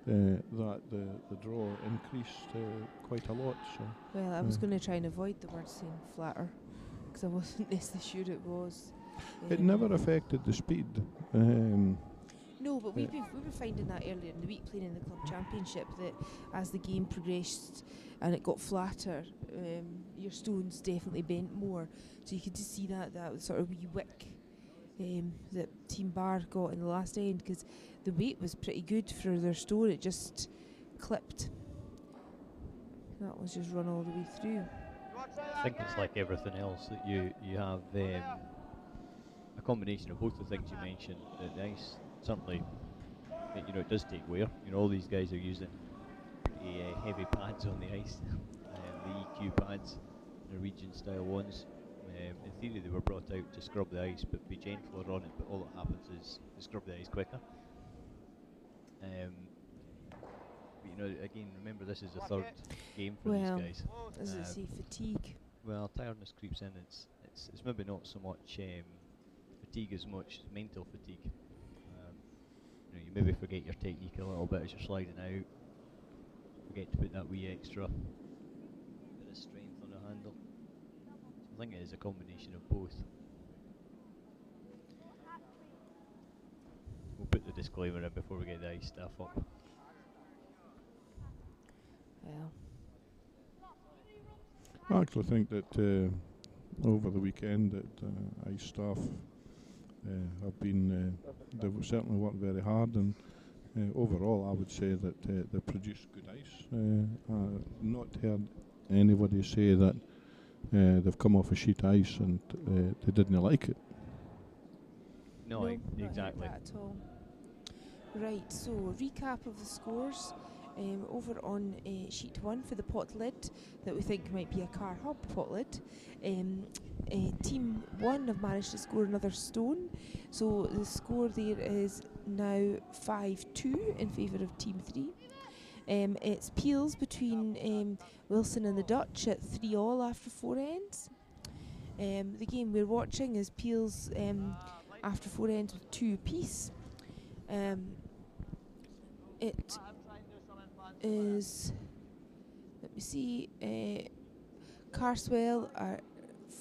that the draw increased quite a lot. So, well, I was going to try and avoid the word saying flatter, because I wasn't necessarily sure it was. it never affected the speed. No, but we were finding that earlier in the week playing in the club championship, that as the game progressed and it got flatter, your stones definitely bent more. So you could just see that sort of wee wick that Team Bar got in the last end, because the weight was pretty good for their stone. It just clipped. That was just run all the way through. I think it's like everything else, that you have a combination of both the things you mentioned. The ice certainly, it does take wear. All these guys are using pretty heavy pads on the ice, the EQ pads, Norwegian style ones. In theory they were brought out to scrub the ice but be gentler on it, but all that happens is they scrub the ice quicker. But again, remember this is the third game for these guys. As I say, fatigue. Well, tiredness creeps in. It's maybe not so much fatigue as much mental fatigue. You maybe forget your technique a little bit as you're sliding out. Forget to put that wee extra bit of strength on the handle. I think it is a combination of both. We'll put the disclaimer in before we get the ice staff up. Well, I actually think that over the weekend that ice staff have been, they've certainly worked very hard, and overall I would say that they produced good ice. Not heard anybody say that they've come off a sheet of ice and they didn't like it. No, not exactly. heard that at all. Right, so recap of the scores. Over on sheet 1 for the pot lid that we think might be a car hub pot lid. Team 1 have managed to score another stone, so the score there is now 5-2 in favour of Team 3. It's peels between Wilson and the Dutch at 3-3 after 4 ends. The game we're watching is peels after 4 ends with 2 apiece. It is, let me see, Carswell are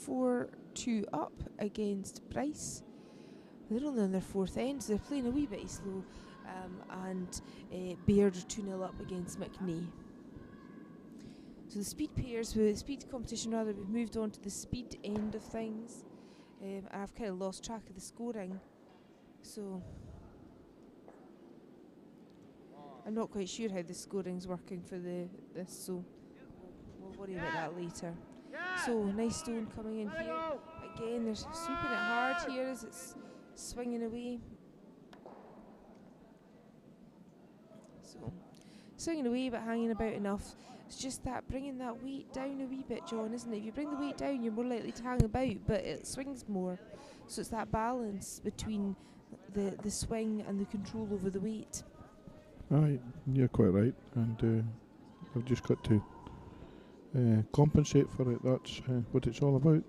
4-2 up against Bryce. They're only on their 4th end, so they're playing a wee bit slow. And Baird are 2-0 up against McNay. So the speed pairs, with speed competition rather, we've moved on to the speed end of things. And I've kind of lost track of the scoring, so I'm not quite sure how the scoring's working for this. So we'll worry about that later. So nice stone coming in here. Again, they're sweeping it hard here as it's swinging away. So swinging away but hanging about enough. It's just that bringing that weight down a wee bit, John, isn't it? If you bring the weight down, you're more likely to hang about, but it swings more. So it's that balance between the swing and the control over the weight. Aye, you're quite right, and I've just got to compensate for it. That's what it's all about.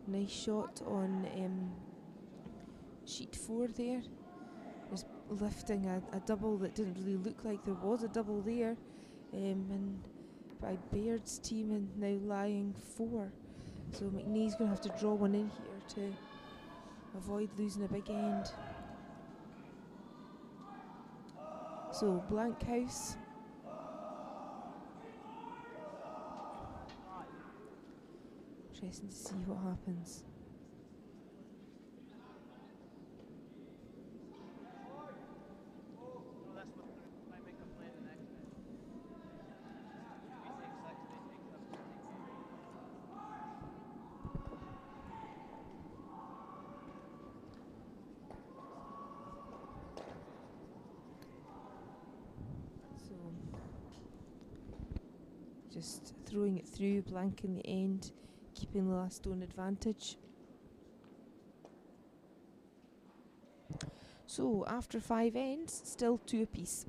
Nice shot on sheet 4 there. Just lifting a double that didn't really look like there was a double there. And by Baird's team, and now lying 4. So McNee's going to have to draw one in here to avoid losing a big end. So blank house. Interesting to see what happens. So just throwing it through, blank in the end, keeping the last stone advantage. So after 5 ends, still 2 apiece.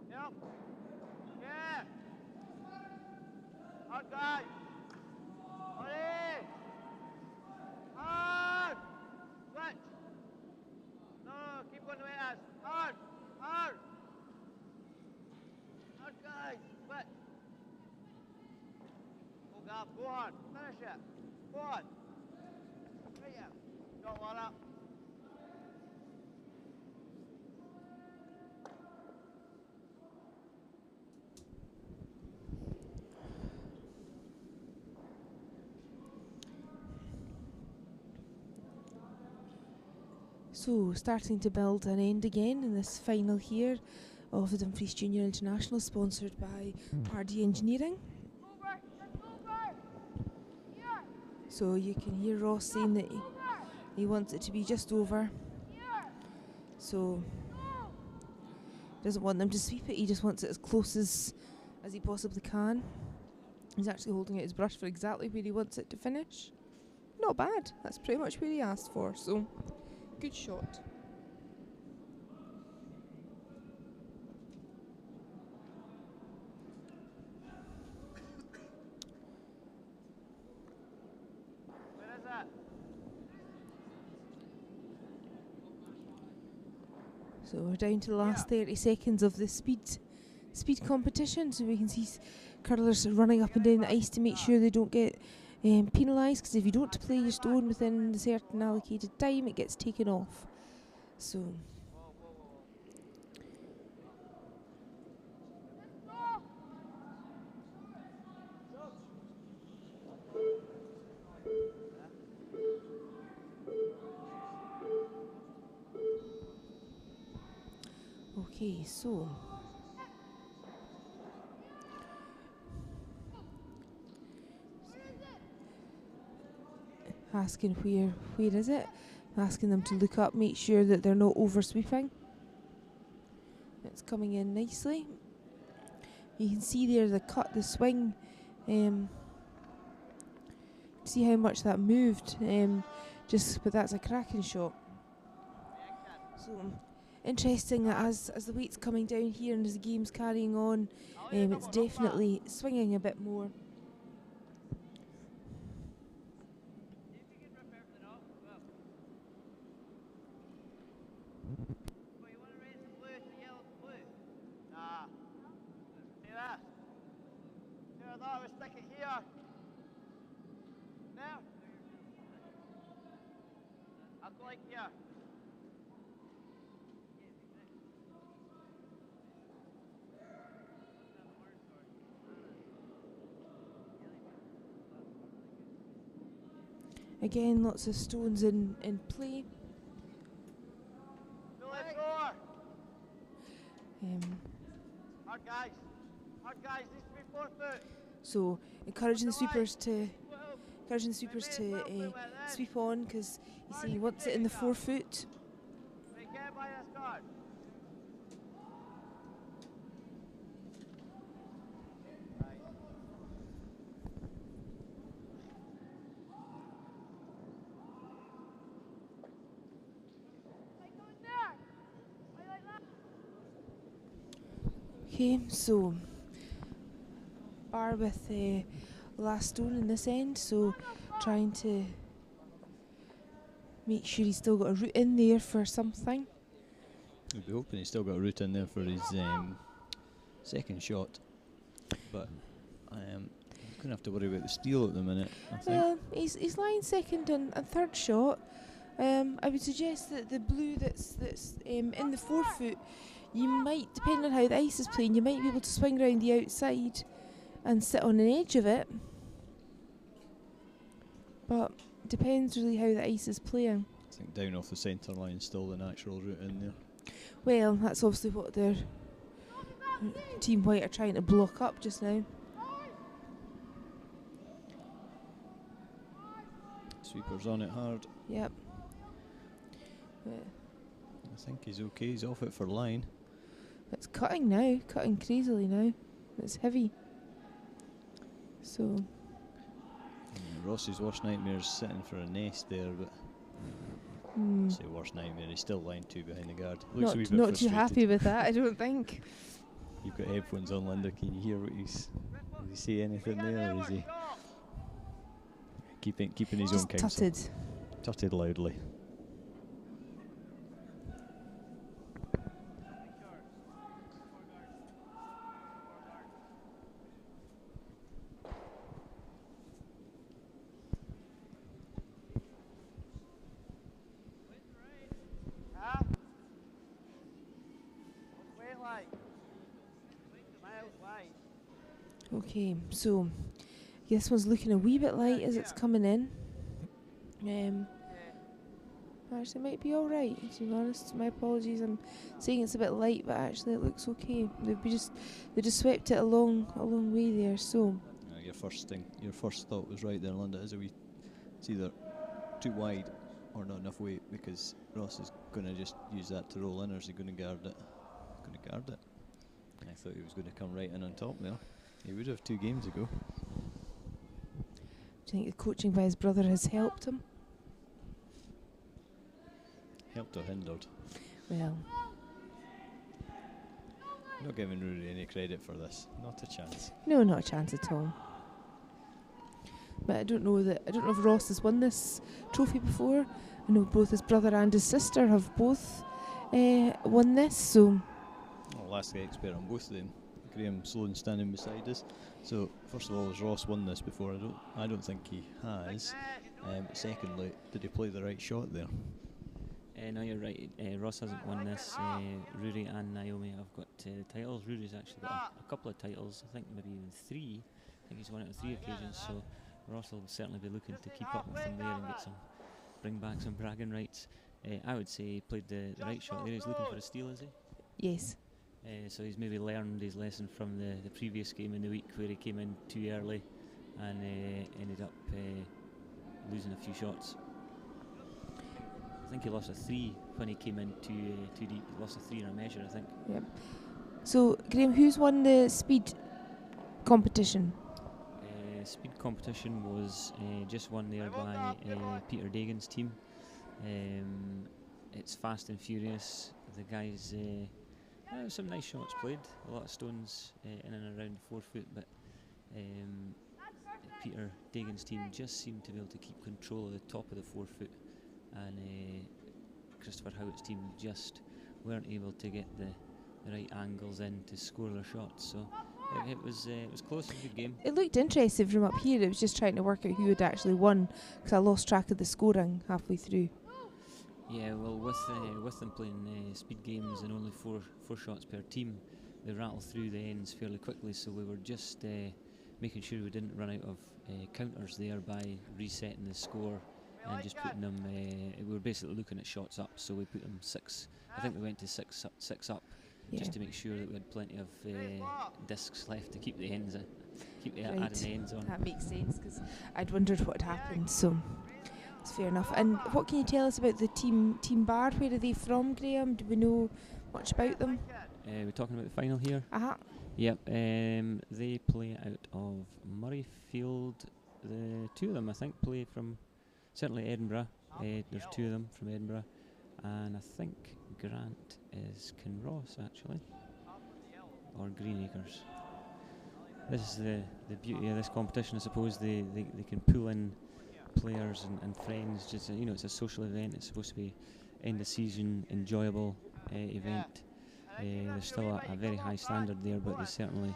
Yep. Yeah. Hard guys. Hurry. Hard. Switch. No, keep going the way it is. Hard. Hard. Hard guys. Switch. Go Gav, go on. Finish it. Go on. Right here. Don't let up. So starting to build an end again in this final here of the Dumfries Junior International, sponsored by RD Engineering. Over. Just over. Here. So you can hear Ross saying that he wants it to be just over. Here. So Go. doesn't want them to sweep it, he just wants it as close as he possibly can. He's actually holding out his brush for exactly where he wants it to finish. Not bad, that's pretty much where he asked for, so good shot. Where is that? So we're down to the last 30 seconds of the speed competition, so we can see curlers running up and down the ice to make sure they don't get penalised, because if you don't play your stone within the certain allocated time, it gets taken off. So Okay, so asking where is it? Asking them to look up, make sure that they're not over sweeping. It's coming in nicely. You can see there the cut, the swing. See how much that moved. But that's a cracking shot. So interesting that as the weight's coming down here and as the game's carrying on, it's definitely swinging a bit more. Stick it here. Now. I'll go like here. Again, lots of stones in play. Hard guys. Hard guys. Needs to be 4 foot. So encouraging the sweepers to sweep on, because you see he wants it in the 4 foot. Get by this guard. Okay, so bar with the last stone in this end, so trying to make sure he's still got a route in there for something. We'll be hoping he's still got a route in there for his second shot, but I'm going to have to worry about the steal at the minute, I think. Well, he's lying second and third shot. I would suggest that the blue that's in the 4 foot, you might, depending on how the ice is playing, you might be able to swing round the outside and sit on an edge of it. But depends really how the ice is playing. I think down off the centre line is still the natural route in there. Well, that's obviously what their Team White are trying to block up just now. Sweeper's on it hard. Yep. I think he's okay. He's off it for line. It's cutting now, cutting crazily now. It's heavy. So Ross's worst nightmare is sitting for a nest there, but I say worst nightmare, he's still lying 2 behind the guard. Looks a wee bit not too frustrated. happy with that, I don't think. You've got headphones on, Linda. Can you hear what does he say anything there, or is he keeping his Just own counsel? tutted. Tutted loudly. Okay, so this one's looking a wee bit light as it's coming in. Actually, might be all right. To be honest, my apologies. I'm saying it's a bit light, but actually it looks okay. They just swept it a long way there. So Your first thought was right there, Linda. It's either too wide or not enough weight, because Ross is going to just use that to roll in, or is he going to guard it? Going to guard it. I thought he was going to come right in on top there. He would have 2 games ago. do you think the coaching by his brother has helped him? Helped or hindered? Well, Not giving Rory any credit for this. Not a chance. no, not a chance at all. But I don't know if Ross has won this trophy before. I know both his brother and his sister have both won this, so I'll ask the expert on both of them. Graham Sloan standing beside us. So first of all, has Ross won this before? I don't think he has. But secondly, did he play the right shot there? No, you're right. Ross hasn't won this. Rory and Naomi have got titles. Rory's actually got a couple of titles. I think maybe even 3. I think he's won it on 3 occasions. So Ross will certainly be looking to keep up with him there and bring back some bragging rights. I would say he played the right shot there. He's looking for a steal, is he? yes. So he's maybe learned his lesson from the previous game in the week where he came in too early and ended up losing a few shots. I think he lost a 3 when he came in too deep. He lost a 3 in a measure, I think. Yep. So, Graham, who's won the speed competition? Speed competition was just won there by Peter Dagan's team. It's fast and furious. The guys, some nice shots played. A lot of stones in and around 4 foot, but Peter Dagan's team just seemed to be able to keep control of the top of the 4 foot, and Christopher Howitt's team just weren't able to get the right angles in to score their shots. So it was close, a good game. It looked interesting from up here. It was just trying to work out who had actually won, because I lost track of the scoring halfway through. Yeah, well, with them playing speed games and only four shots per team, they rattle through the ends fairly quickly. So we were just making sure we didn't run out of counters there by resetting the score and just putting them. We were basically looking at shots up, so we put them 6. I think we went to six up. Yeah. Just to make sure that we had plenty of discs left to keep the ends, keep the Right. adding the ends on. That makes sense, because I'd wondered what had happened, so it's fair enough. And what can you tell us about the team Bar? Where are they from, Graham? Do we know much about them? We're talking about the final here. Aha. Yep, they play out of Murrayfield. The 2 of them, I think, play from certainly Edinburgh. There's 2 of them from Edinburgh, and I think Grant is Kinross actually, or Greenacres. This is the beauty of this competition, I suppose. They can pull in players and friends. Just it's a social event. It's supposed to be end of season enjoyable event. There's still a very high standard there, but they certainly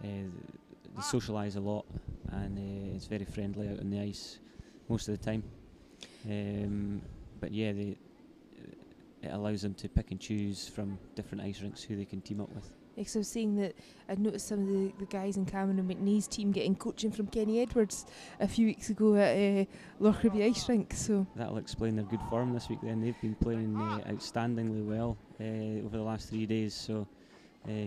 they socialise a lot, and it's very friendly out on the ice most of the time. But yeah, it allows them to pick and choose from different ice rinks who they can team up with. Because I was saying that I'd noticed some of the guys in Cameron McNee's team getting coaching from Kenny Edwards a few weeks ago at Lockerbie Ice Rink. So that'll explain their good form this week. Then they've been playing outstandingly well over the last 3 days. So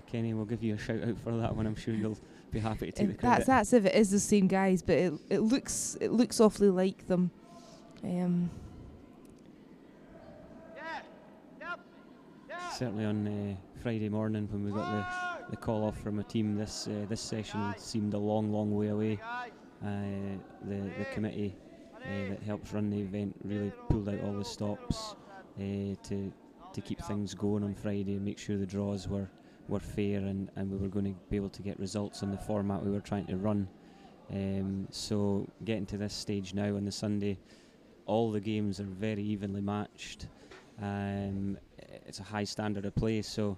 Kenny will give you a shout out for that one. I'm sure you'll be happy to take the credit. That's if it is the same guys, but it looks awfully like them. Certainly on Friday morning when we got the call off from a team, this session seemed a long way away. The committee that helps run the event really pulled out all the stops to keep things going on Friday and make sure the draws were fair, and we were going to be able to get results on the format we were trying to run. So getting to this stage now on the Sunday, all the games are very evenly matched. It's a high standard of play, so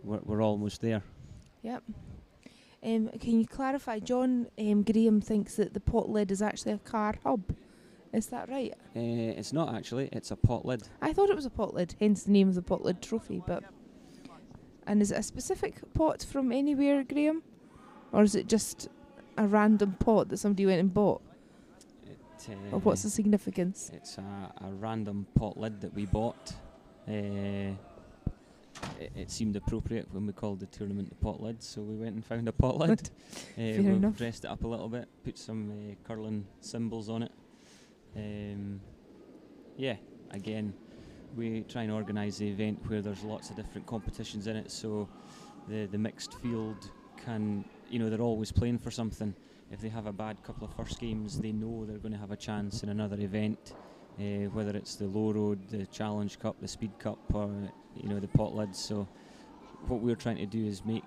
we're almost there. Yep. Can you clarify? John Graham thinks that the pot lid is actually a car hub. Is that right? It's not actually. It's a pot lid. I thought it was a pot lid, hence the name of the pot lid trophy. And is it a specific pot from anywhere, Graham, or is it just a random pot that somebody went and bought? Or what's the significance? It's a random pot lid that we bought. It seemed appropriate when we called the tournament the pot lid, so we went and found a pot lid. We've dressed it up a little bit, put some curling symbols on it. Again, we try and organise the event where there's lots of different competitions in it, so the mixed field can, they're always playing for something. If they have a bad couple of first games, they know they're going to have a chance in another event, whether it's the Low Road, the Challenge Cup, the Speed Cup, or the pot lids. So what we're trying to do is make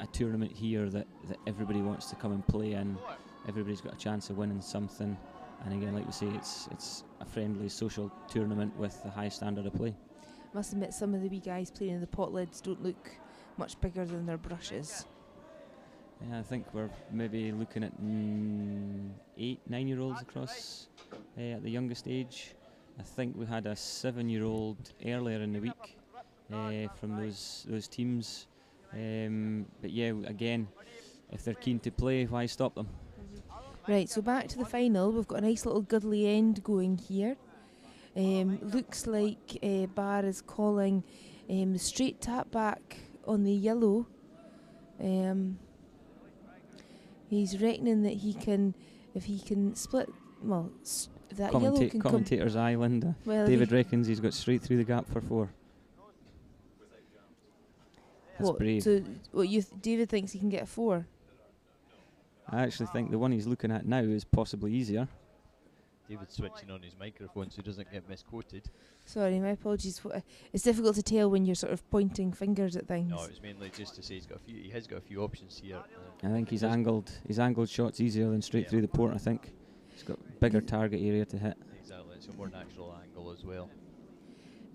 a tournament here that everybody wants to come and play in. Everybody's got a chance of winning something, and again, like we say, it's a friendly social tournament with a high standard of play. Must admit, some of the wee guys playing in the pot lids don't look much bigger than their brushes. Yeah, I think we're maybe looking at 8, 9-year-olds across at the youngest age. I think we had a 7-year-old earlier in the week from those teams. But yeah, again, if they're keen to play, why stop them? Right, so back to the final. We've got a nice little goodly end going here. Looks like Bar is calling the straight tap back on the yellow. He's reckoning that he can, if he can split, well, if that yellow can come. Commentator's island. Well, David reckons he's got straight through the gap for 4. That's what, brave. so what David thinks he can get a 4. I actually think the one he's looking at now is possibly easier. David's switching on his microphone so he doesn't get misquoted. Sorry, my apologies. It's difficult to tell when you're sort of pointing fingers at things. No, it was mainly just to say he has got a few options here. I think his angled shots easier than straight through the port. I think he's got bigger target area to hit. Exactly, it's a more natural angle as well.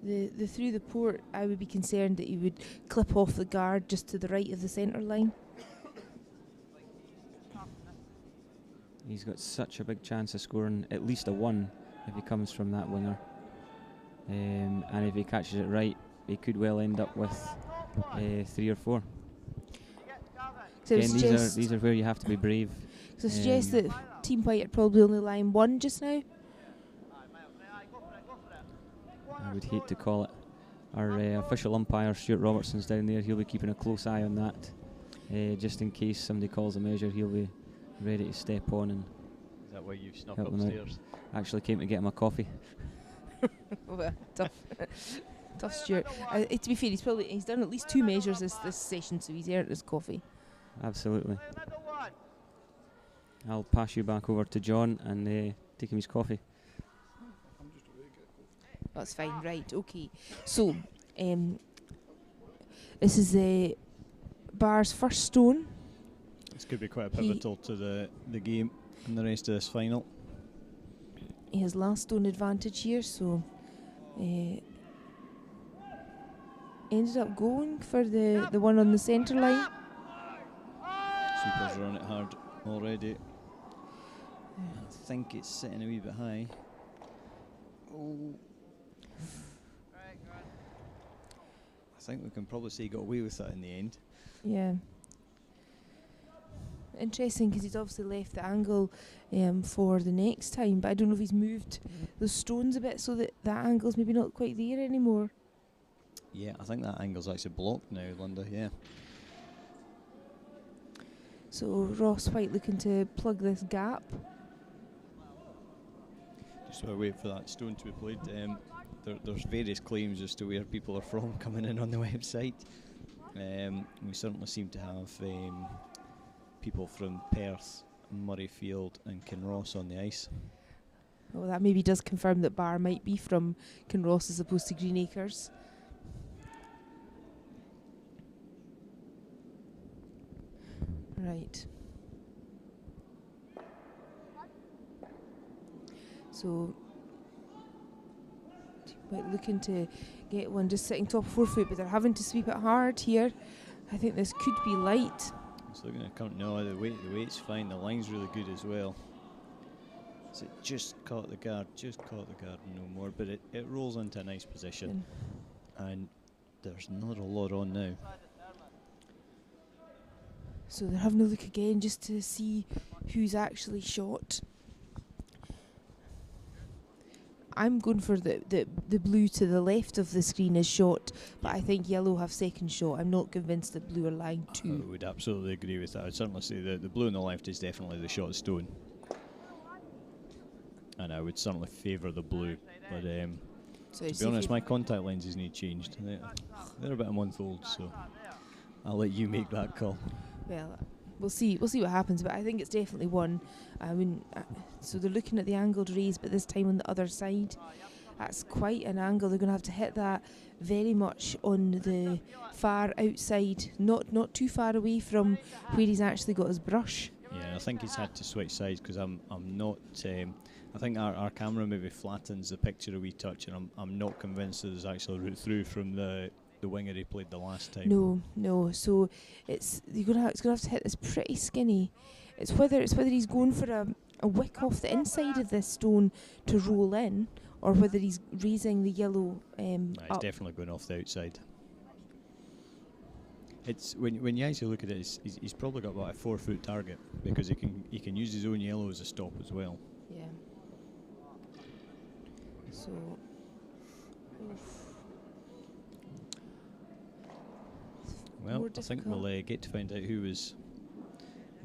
The through the port, I would be concerned that he would clip off the guard just to the right of the centre line. He's got such a big chance of scoring at least a 1 if he comes from that winger. And if he catches it right, he could well end up with 3 or 4. So Again, these are where you have to be brave. So I suggest that Team White are probably only line 1 just now. I would hate to call it. Our official umpire, Stuart Robertson's down there. He'll be keeping a close eye on that. Just in case somebody calls a measure, he'll be ready to step on and Is that why you've snuck help them out. upstairs? Actually came to get him a coffee. Well, tough Stuart. To be fair, he's done at least 2 measures this session, so he's earned his coffee. Absolutely. I'll pass you back over to John and take him his coffee. That's fine, right, okay. So, this is Barr's first stone. This could be quite pivotal to the game and the rest of this final. He has last stone advantage here, so ended up going for the one on the centre line. Supers are on it hard already. I think it's sitting a wee bit high. Oh. I think we can probably say he got away with that in the end. Yeah. Interesting, because he's obviously left the angle for the next time, but I don't know if he's moved the stones a bit so that angle's maybe not quite there anymore. Yeah, I think that angle's actually blocked now, Linda, yeah. So Ross White looking to plug this gap. Just while I wait for that stone to be played, there's various claims as to where people are from coming in on the website. We certainly seem to have people from Perth, Murrayfield and Kinross on the ice. Well, that maybe does confirm that Barr might be from Kinross as opposed to Greenacres. Right. So, looking to get one just sitting top 4 foot, but they're having to sweep it hard here. I think this could be light. It's looking to come. No, the weight's fine. The line's really good as well. So it just caught the guard, no more. But it rolls into a nice position, and there's not a lot on now. So they're having a look again just to see who's actually shot. I'm going for the blue to the left of the screen is shot, but I think yellow have second shot. I'm not convinced that blue are lying 2. I would absolutely agree with that. I'd certainly say the blue on the left is definitely the shot stone. And I would certainly favour the blue. But to be honest, my contact lenses need changed. They're about a month old, so I'll let you make that call. Well, we'll see what happens, but I think it's definitely one. So they're looking at the angled raise, but this time on the other side. That's quite an angle. They're going to have to hit that very much on the far outside, not too far away from where he's actually got his brush. Yeah, I think he's had to switch sides because I'm not. I think our camera maybe flattens the picture a wee touch, and I'm not convinced that there's actually a route through from the winger he played the last time. No. So it's gonna have to hit this pretty skinny. It's whether he's going for a wick off the inside of this stone to roll in, or whether he's raising the yellow He's up. definitely going off the outside. It's when you actually look at it, he's probably got about a 4 foot target because he can use his own yellow as a stop as well. Yeah. So. Well, more I think we'll difficult. get to find out who was.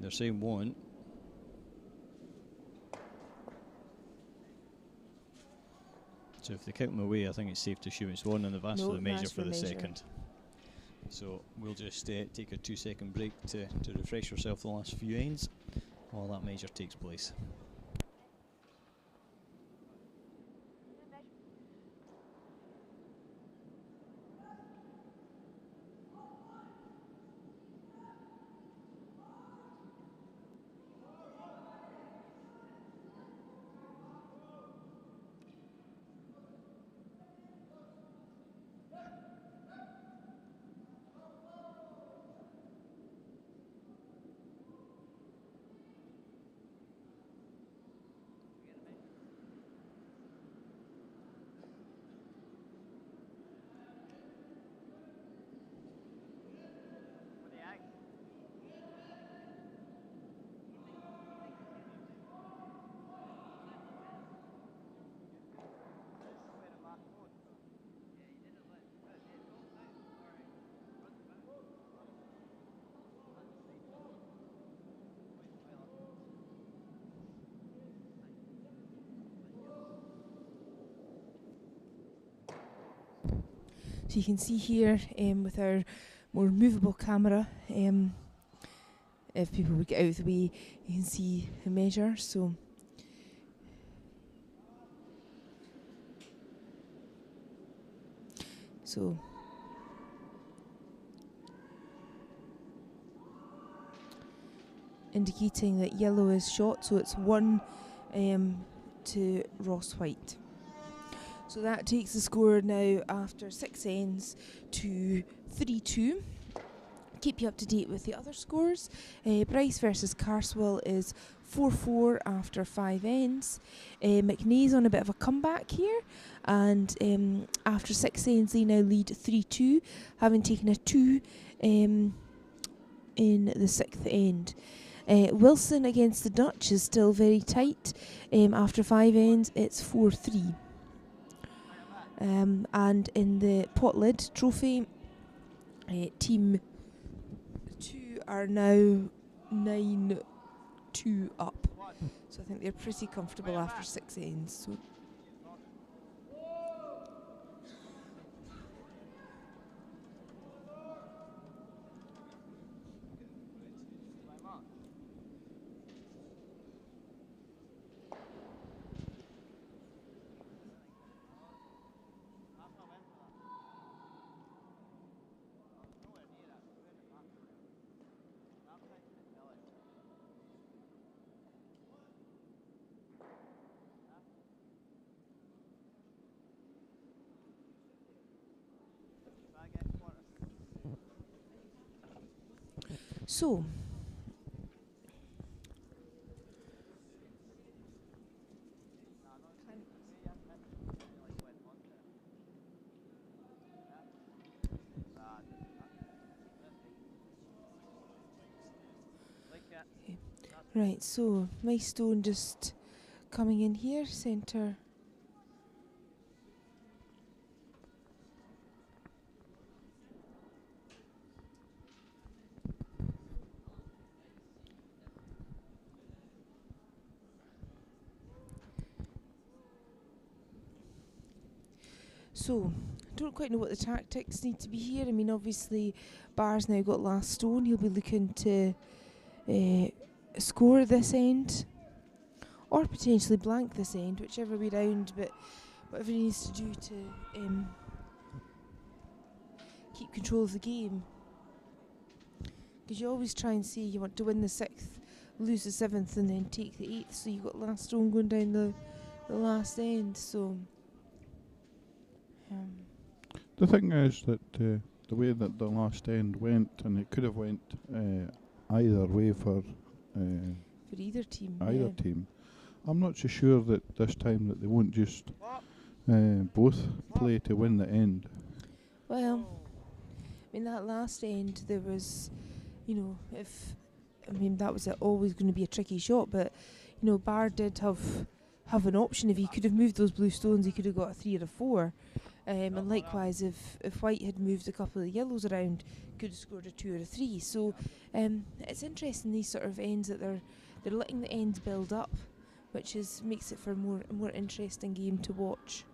They're saying one. So if they count them away, I think it's safe to assume it's one, and they've asked No, for the measure that's for for the measure. second. So we'll just take a 2-second break to refresh yourself the last few ends while that measure takes place. So you can see here with our more movable camera, if people would get out of the way, you can see the measure. So indicating that yellow is shot, so it's 1 to Ross White. So that takes the score now after 6 ends to 3-2. Keep you up to date with the other scores. Bryce versus Carswell is 4-4 after 5 ends. McNee's on a bit of a comeback here, and after 6 ends they now lead 3-2, having taken a 2 in the 6th end. Wilson against the Dutch is still very tight. After 5 ends it's 4-3. And in the pot lid trophy, team 2 are now 9-2 up. So I think they're pretty comfortable after 6 ends. So So, right, so my stone just coming in here, centre. So, don't quite know what the tactics need to be here. I mean, obviously, Barr's now got last stone. He'll be looking to score this end, or potentially blank this end, whichever way round. But whatever he needs to do to keep control of the game, because you always try and say you want to win the 6th, lose the 7th, and then take the 8th. So you've got last stone going down the last end. So. The thing is that the way that the last end went, and it could have went either way for either team. either team. I'm not so sure that this time that they won't just both play to win the end. Well, I mean, that last end, there was, that was always going to be a tricky shot, but, Barr did have an option. If he could have moved those blue stones, he could have got a 3 or a 4. And likewise, if White had moved a couple of the yellows around, could have scored a 2 or a 3. So it's interesting, these sort of ends, that they're letting the ends build up, which makes it for a more interesting game to watch.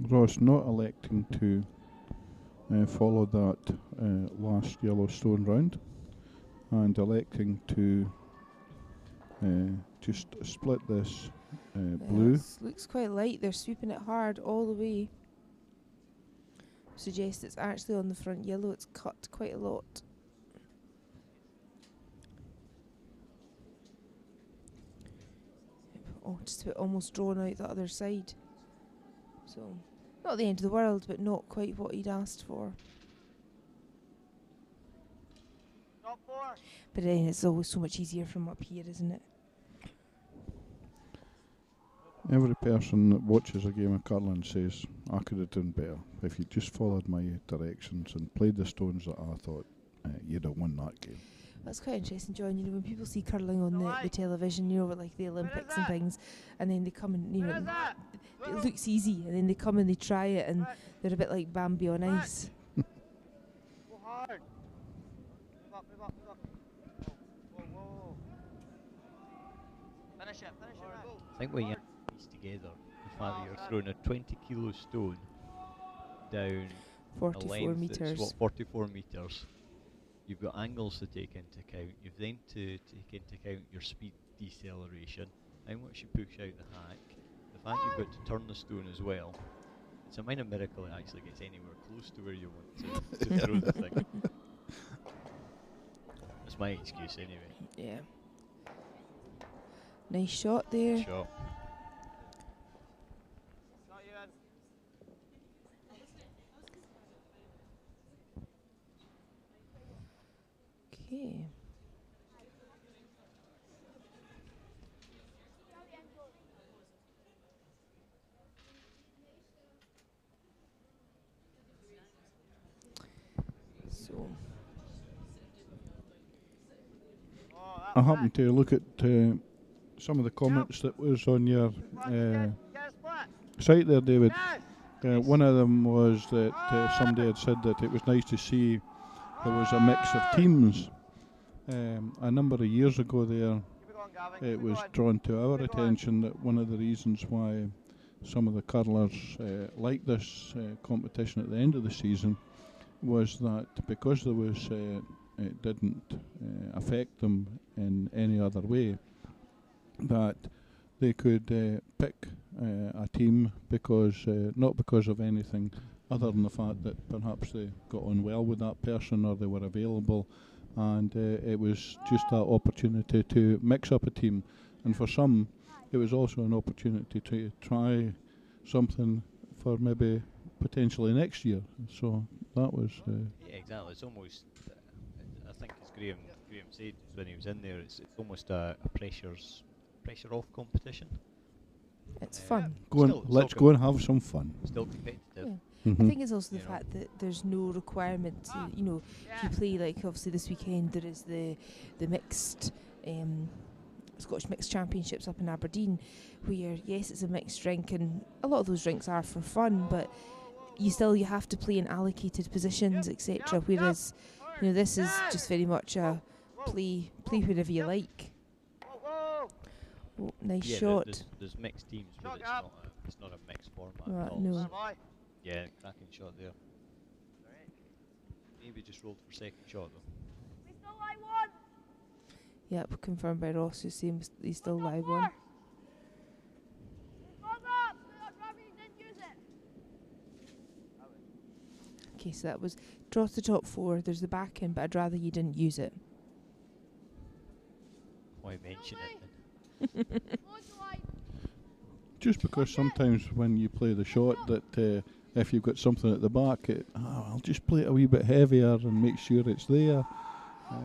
Ross not electing to follow that last Yellowstone round, and electing to just split this blue. Looks quite light. They're sweeping it hard all the way. Suggests it's actually on the front yellow. It's cut quite a lot. Oh, just about almost drawn out the other side. So, not the end of the world, but not quite what he'd asked for. But then it's always so much easier from up here, isn't it? Every person that watches a game of curling says, I could have done better. If you just followed my directions and played the stones that I thought, you'd have won that game. That's quite interesting, John. You know, when people see curling on the television, you know, like the Olympics and things, and then they come and, you know, it looks easy, and then they come and they try it, and they're a bit like Bambi on ice. Go hard. Move up, move up, move up. Whoa, whoa, whoa. Finish it, man. I think when you add these together, the fact that you're throwing a 20-kilo stone down 44 a length metres. that's, 44 metres. You've got angles to take into account. You've then to take into account your speed deceleration, how much you push out the hack, the fact you've got to turn the stone as well. It's a minor miracle it actually gets anywhere close to where you want to throw the thing. That's my excuse anyway. Yeah. Nice shot there. Sure. Okay. So, I happened to look at some of the comments that was on your site there, David. One of them was that somebody had said that it was nice to see there was a mix of teams. A number of years ago there, it was drawn to our attention that one of the reasons why some of the curlers liked this competition at the end of the season was that because there was it didn't affect them in any other way, that they could pick a team because not because of anything other than the fact that perhaps they got on well with that person or they were available, and it was just that opportunity to mix up a team. And for some, it was also an opportunity to try something for maybe potentially next year. So that was... Yeah, exactly. It's almost, I think as Graham said when he was in there, it's almost a pressure off competition. it's fun. Let's go and have some fun. Still competitive. Yeah. Mm-hmm. I think it's also the You know. fact that there's no requirement to, you know, if you play, like obviously this weekend there is the mixed Scottish Mixed Championships up in Aberdeen, where yes, it's a mixed drink and a lot of those drinks are for fun, but you have to play in allocated positions, etc. Whereas, you know, this is just very much a play wherever you like. Oh, nice Yeah, shot. there's mixed teams, but it's not a mixed format Right, at all. no. Yeah, cracking shot there. Maybe just rolled for second shot though. We still lie one. Yep, confirmed by Ross, who's saying he's still live one. Hold up. I'd rather you didn't use it. Okay, so that was draw to the top 4. There's the back end, but I'd rather you didn't use it. Why mention it then? Going to lie. Just because sometimes when you play the shot that if you've got something at the back, I'll just play it a wee bit heavier and make sure it's there.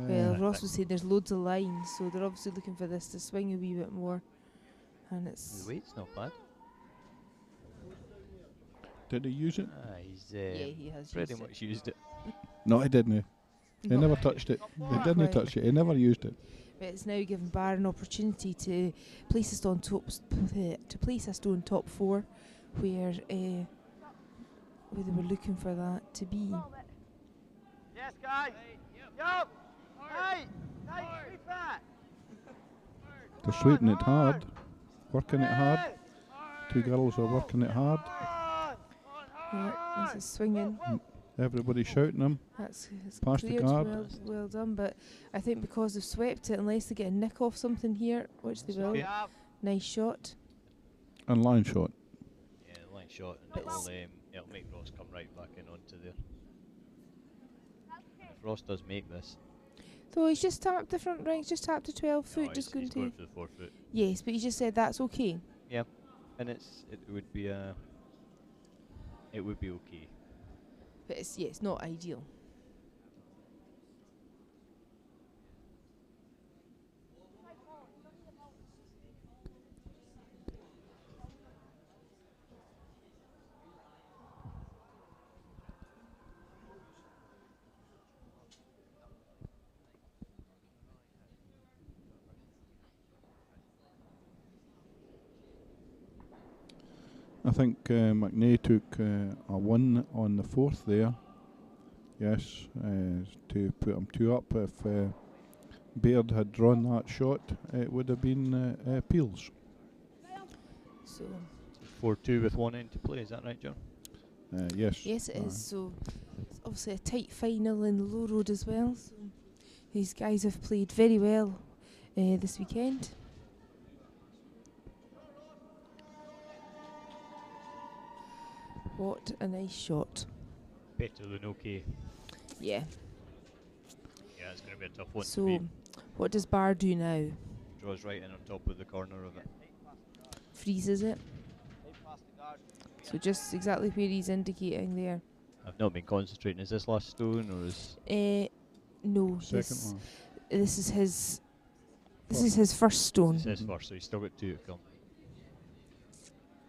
Well, Ross was saying there's loads of lines, so they're obviously looking for this to swing a wee bit more. And it's... The weight's not bad. Did he use it? He's yeah, he has pretty used it. much used it. No, he didn't. He Not never quite. touched it. He Not didn't quite. touch it. He never used it. But it's now given Bar an opportunity to place us on top 4, where they were looking for that to be. Yes, guys. Yo. Hey. Hey, sweep that. They're sweeping it hard, working it hard. Two girls are working it hard. Yeah, this is swinging. Everybody shouting them. It's Past the cleared, guard. well done, but I think because they've swept it, unless they get a nick off something here, which they will, nice shot. And line shot. Yeah, line shot, and it'll make Ross come right back in onto there. And if Ross does make this, So he's just tapped the front ring, just tapped the 12 foot, no, just he's going going to... for the 4 foot. Yes, but he just said that's okay. Yeah, and it would be okay. But it's not ideal. I think McNay took a 1 on the 4th there. Yes, to put him 2 up. If Baird had drawn that shot, it would have been Peels. So 4-2 with 1 end to play, is that right, John? Yes. yes, it is. So it's obviously a tight final in the Low Road as well. So these guys have played very well this weekend. What a nice shot. Better than okay. Yeah. Yeah, it's going to be a tough one to So beat. what does Bar do now? Draws right in on top of the corner of it. Freezes it. So just exactly where he's indicating there. I've not been concentrating. Is this last stone or is... No, Second one. this is his. This is his first stone. It says first, so he's still got 2 to come.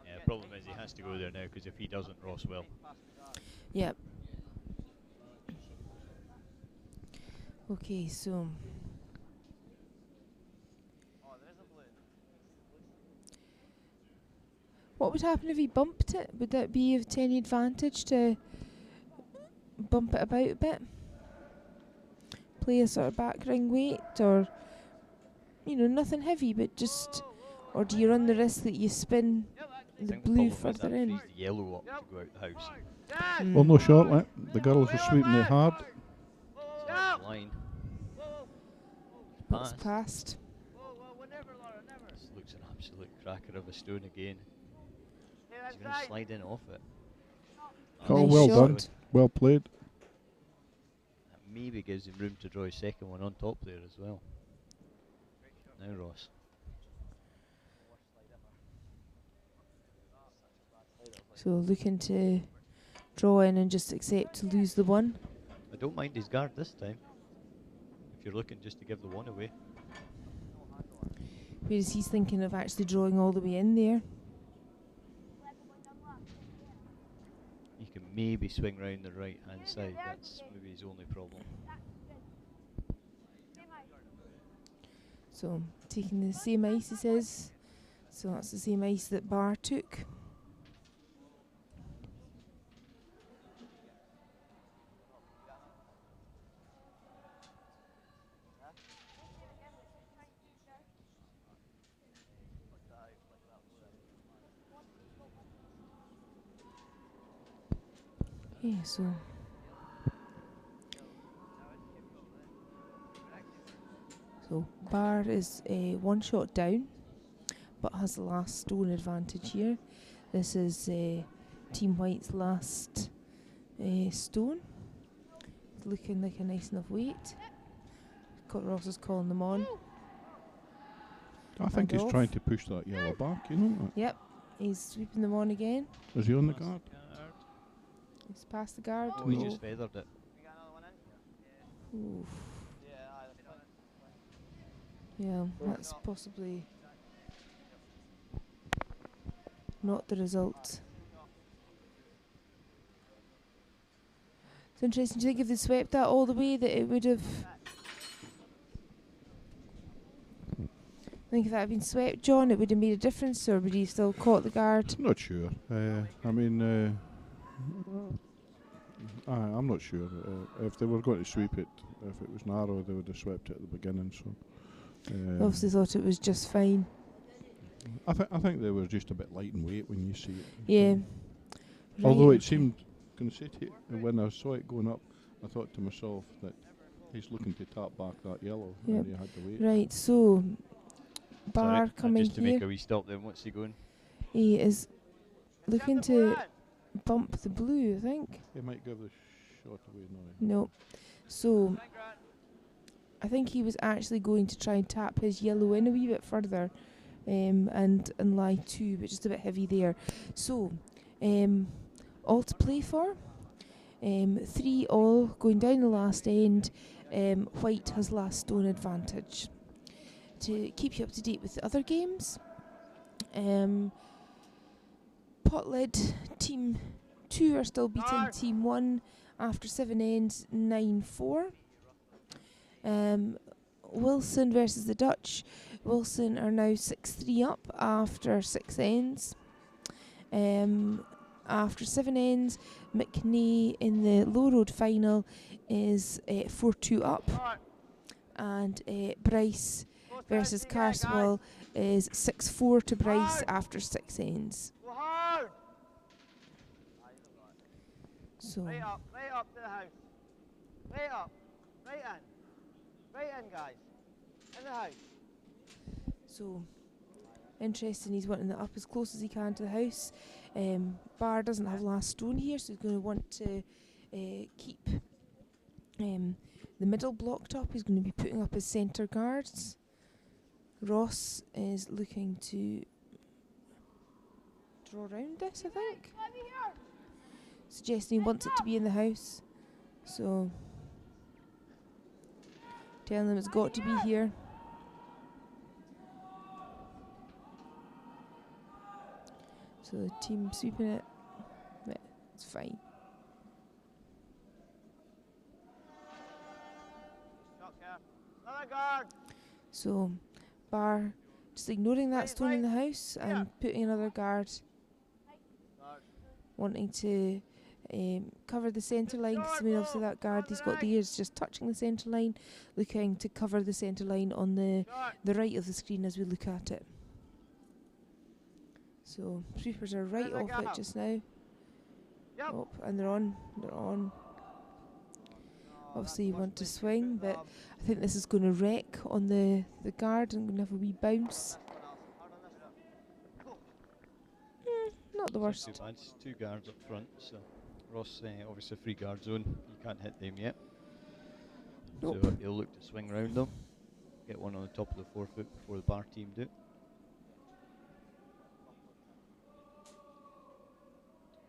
Yeah, the problem is he has to go there now, because if he doesn't, Ross will. Yep. Okay, so what would happen if he bumped it? Would that be of any advantage to bump it about a bit? Play a sort of back ring weight, or nothing heavy, but just, or do you run the risk that you spin I the think the blue problem is further that in? frees the yellow up to go out the house. Well, no shot. The girls are sweeping it hard. So line. It's Pass. passed. This looks an absolute cracker of a stone again. He's going to slide in off it. Oh, Nice well shot. done. Well played. That maybe gives him room to draw his second one on top there as well. Now Ross. So looking to draw in and just accept to lose the one. I don't mind his guard this time. If you're looking just to give the one away. Whereas he's thinking of actually drawing all the way in there. He can maybe swing round the right hand side. That's maybe his only problem. So taking the same ice, he says. So that's the same ice that Bar took. Okay, so Bar is 1 shot down, but has the last stone advantage here. This is Team White's last stone. It's looking like a nice enough weight. Ross is calling them on. I think And he's off. trying to push that yellow back, Yep, he's sweeping them on again. Is he on the guard? He's past the guard. Oh, he just feathered it. Oof. Yeah, that's possibly not the result. It's interesting. Do you think if they swept that all the way that it would have I think if that had been swept, John, it would have made a difference, or would he still caught the guard? Not sure. I mean, I'm not sure. If they were going to sweep it, if it was narrow, they would have swept it at the beginning. So, Obviously thought it was just fine. I think they were just a bit light in weight when you see it. Yeah. Although Right, it seemed, can I say to you, when I saw it going up, I thought to myself that he's looking to tap back that yellow, Yep. and he had to wait. Right, so Bar Sorry, coming just to here. make a wee stop then, what's he going? He is looking to bump the blue, I think. He might give the shot away now. No. So I think he was actually going to try and tap his yellow in a wee bit further, and lie 2, but just a bit heavy there. So all to play for. 3 all going down the last end. White has last stone advantage. To keep you up to date with the other games, Potlid Team 2 are still beating Team 1 after 7 ends, 9-4. Wilson versus the Dutch. Wilson are now 6-3 up after 6 ends. After 7 ends, McNay in the Low Road final is 4-2 up. And Bryce versus Carswell is 6-4 to Bryce after 6 ends. So Right up to the house. Right up. Right in. Right in, guys. In the house. So interesting, he's wanting it up as close as he can to the house. Bar doesn't have last stone here, so he's going to want to keep the middle blocked up. He's going to be putting up his centre guards. Ross is looking to draw around this, I think. Suggesting he wants it to be in the house. So telling them it's got to be here. So the team sweeping it. Yeah, it's fine. Another guard. So Bar just ignoring that stone in the house and putting another guard, wanting to cover the centre line, because I mean obviously that guard he's got the ears just touching the centre line, looking to cover the centre line on the right of the screen as we look at it. So sweepers are right off it just now. Oh, and they're on. Obviously you want to swing, but I think this is going to wreck on the guard and going to have a wee bounce. Not the worst. Too bad. It's 2 guards up front, so Ross obviously 3 guard zone. You can't hit them yet. Nope. So he'll look to swing round them, get one on the top of the 4-foot before the Bar team do.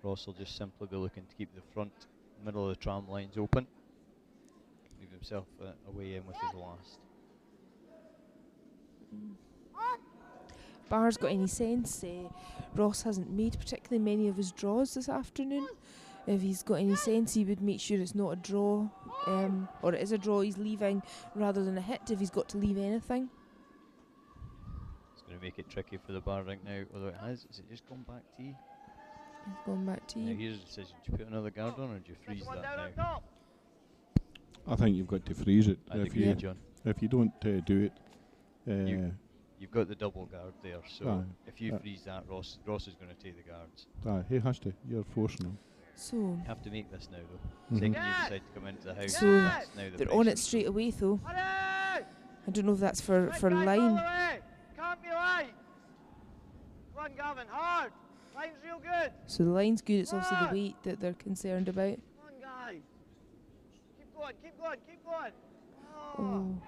Ross will just simply be looking to keep the front, middle of the tram lines open. Leave himself away in with his last. Bar's got any sense? Ross hasn't made particularly many of his draws this afternoon. If he's got any sense, he would make sure it's not a draw, or it is a draw he's leaving rather than a hit if he's got to leave anything. It's going to make it tricky for the Bar right now, although it has. Is it just gone back to you? He's going back to Now you. here's a decision. Do you put another guard on or do you freeze that now? I think you've got to freeze it. I'd If agree, you John. if you don't do it, You've got the double guard there, so Aye. if you freeze that, Ross is going to take the guards. he has to. You're forcing him. So You have to make this now, though. Second you decide to come into the house, So that's now the they're on it pressure. straight away though. Hurry! I don't know if that's for Right back all the line. way. Can't be light. Come on, Gavin, hard. Line's real good. So the line's good, it's obviously the weight that they're concerned about. Come on, guys. Keep going, keep going, keep going. Oh.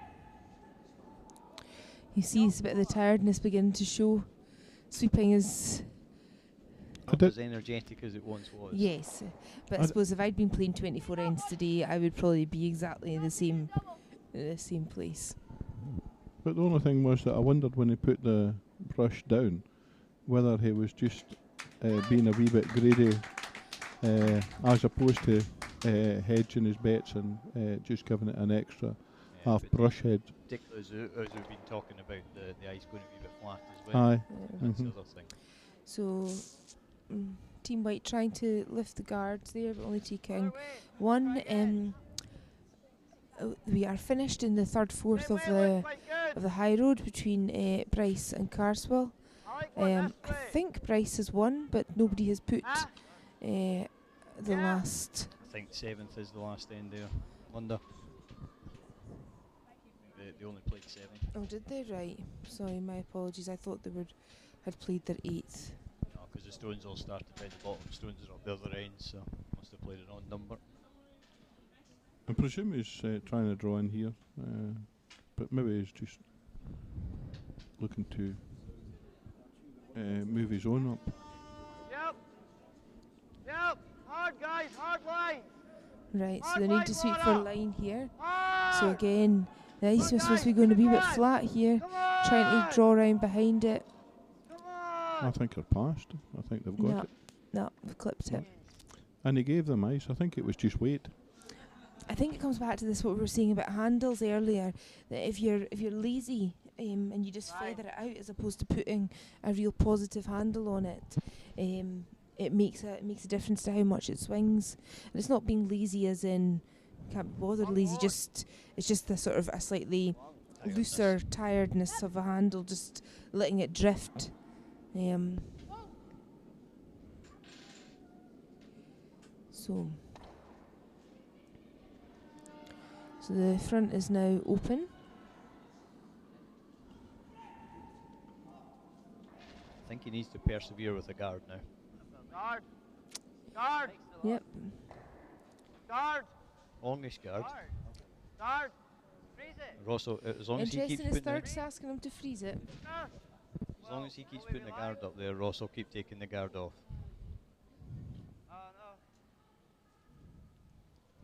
You see it's a bit of the tiredness beginning to show. Sweeping is, Not as energetic as it once was. yes. But I I d- suppose if I'd been playing 24 ends today, I would probably be exactly the same place. But the only thing was that I wondered when he put the brush down, whether he was just being a wee bit greedy, as opposed to hedging his bets and just giving it an extra half but brush head. particularly as we've been talking about, the ice going to be a bit flat as well. Aye. That's Mhm. the other thing. So, Team White trying to lift the guards there, but only taking one. We are finished in the third fourth of the high road between Bryce and Carswell. I think Bryce has won, but nobody has put the last. I think 7th is the last end there. Linda. They only played 7. Oh, did they? Right. Sorry, my apologies. I thought they had played their 8th. No, because the Stones all started by the bottom. Stones are up the other end, so must have played an odd number. I presume he's trying to draw in here, but maybe he's just looking to move his own up. Yep. Hard, guys. Hard line. Right, so they need to sweep for line here. So again, the ice was supposed to be going to be a bit flat here. Trying to draw around behind it. I think they're past. I think they've got No, it. no, we've clipped it. And he gave them ice. I think it was just weight. I think it comes back to this what we were saying about handles earlier. That if you're lazy and you just feather it out as opposed to putting a real positive handle on it, it makes a difference to how much it swings. And it's not being lazy as in can't be bothered lazy. It's just the sort of a slightly looser tiredness of a handle, just letting it drift. So the front is now open. I think he needs to persevere with the guard now. Guard. Guard. Yep. Guard. Longish guard. Guard. Freeze it. Rosso, as long as he keeps Interesting, his putting third's asking him to freeze it. as long as he keeps putting the guard up there, Ross will keep taking the guard off. Oh no.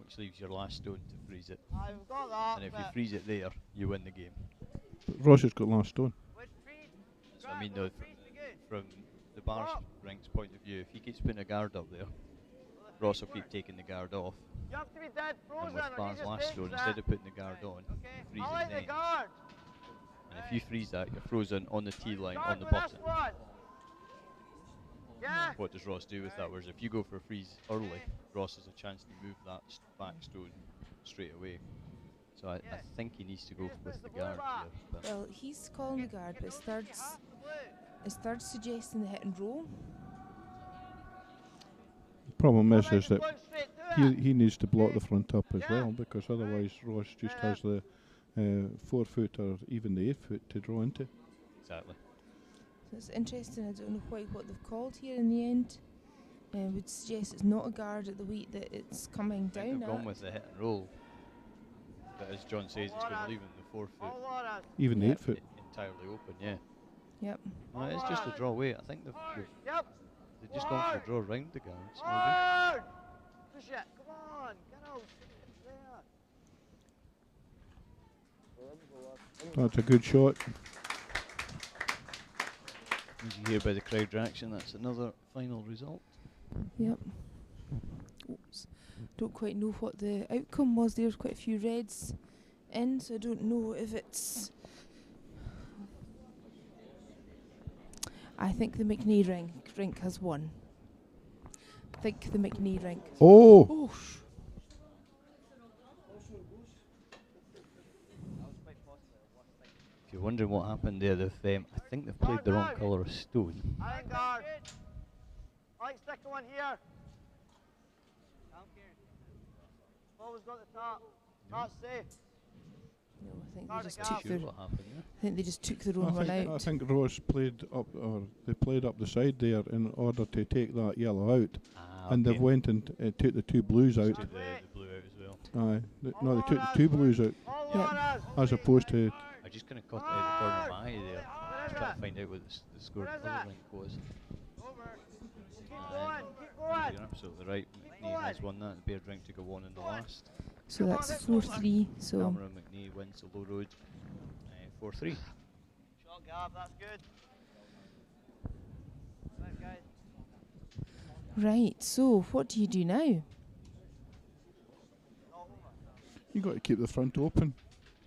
Which leaves your last stone to freeze it. I've got that. And if you freeze it there, you win the game. But Ross has got last stone. So I mean, from the Bars Rink's point of view, if he keeps putting a guard up there, Ross will keep taking the guard off. You have to be dead frozen. And with or he Bar's just last takes stone, that. instead of putting the guard on, Okay. freeze I it like the then. guard. And if you freeze that, you're frozen on the T line Guard on the with this button. one. Yeah. What does Ross do with that? Whereas if you go for a freeze early, Ross has a chance to move that back stone straight away. So I think he needs to go with the guard here. But Well, he's calling the guard, but his third's suggesting the hit and roll. The problem is that Going straight to it. he needs to block the front up as well, because otherwise Ross just has the 4 foot or even the 8 foot to draw into. exactly. So it's interesting. I don't know quite what they've called here in the end. Would suggest it's not a guard at the weight that it's coming I think down they've at. gone with the hit and roll. But as John says, it's going to leave him the 4 foot All orders. Even the Yeah. 8 foot. entirely open, yeah. Yep. Well, it's just a draw away. I think they've Yep. just gone for a draw round the guards, maybe. Hard. Push it. Come on. Get out. There. That's a good shot. As you hear by the crowd reaction, that's another final result. Yep. Oops. Don't quite know what the outcome was. There's quite a few reds in, so I don't know if it's. I think the McNee rink has won. I think the McNee rink. Oh! Oh, If you're wondering what happened there, I think they've played the wrong colour of stone. I like guard. I like second one here. Always got the top. Top safe. no, I think Guard they just it, took guard. Sure their. what happened there. I think they just took their I own one think, I out. think Ross played up, or they played up the side there in order to take that yellow out, and they've went and took the 2 blues out. Took the blue out as well. Aye, no, they took the 2 blues out All Yeah. orders. as opposed to. I just kind of caught it out the corner of my eye there. Just trying to find out what the score Where of is the other that? rink was. Over. Keep Aye. going. Keep Yeah, going. you're absolutely right. McNee has won that. The Beard rink to go on in the last. So that's 4-3. So Cameron McNee wins the low road 4-3. Shot, Gav. That's good. Right, guys. right. So what do you do now? You got to keep the front open.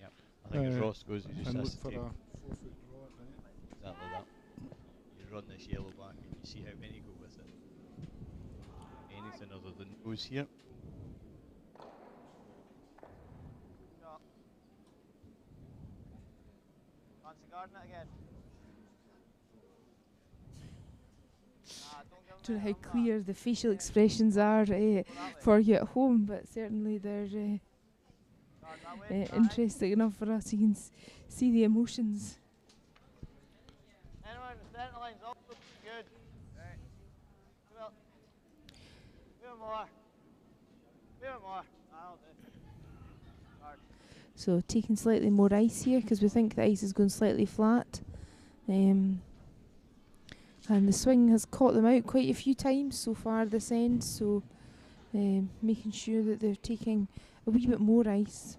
Yep. I think as Uh, Ross goes, he just and has look to for take a 4-foot draw at the net. exactly that. You run this yellow back and you see how many go with it. Anything other than goes here. Stop. Fancy guarding it again. Nah, don't give him Don't know any how room, that. clear the facial expressions are Go that way. for you at home, but certainly they're Guard that way. Right. interesting enough for us. You can see the emotions. Anyone in the centre line's also good. Right. Well, move more. Move more. That'll do. Guard. So taking slightly more ice here because we think the ice is going slightly flat. And the swing has caught them out quite a few times so far this end, so making sure that they're taking a wee bit more ice.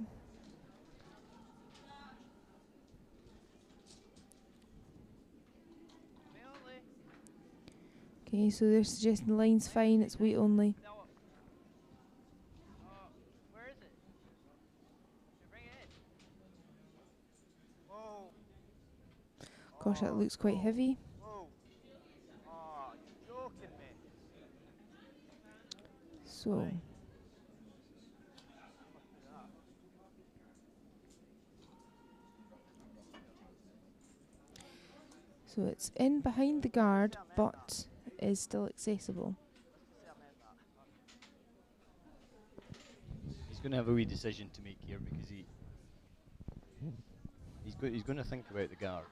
Mainly. Okay, so they're suggesting the line's fine, it's weight only. Where is it? Should bring it in. Whoa. Gosh, that looks quite heavy. Whoa. Oh, you're joking me. So So it's in behind the guard, but is still accessible. He's going to have a wee decision to make here because he's going to think about the guard.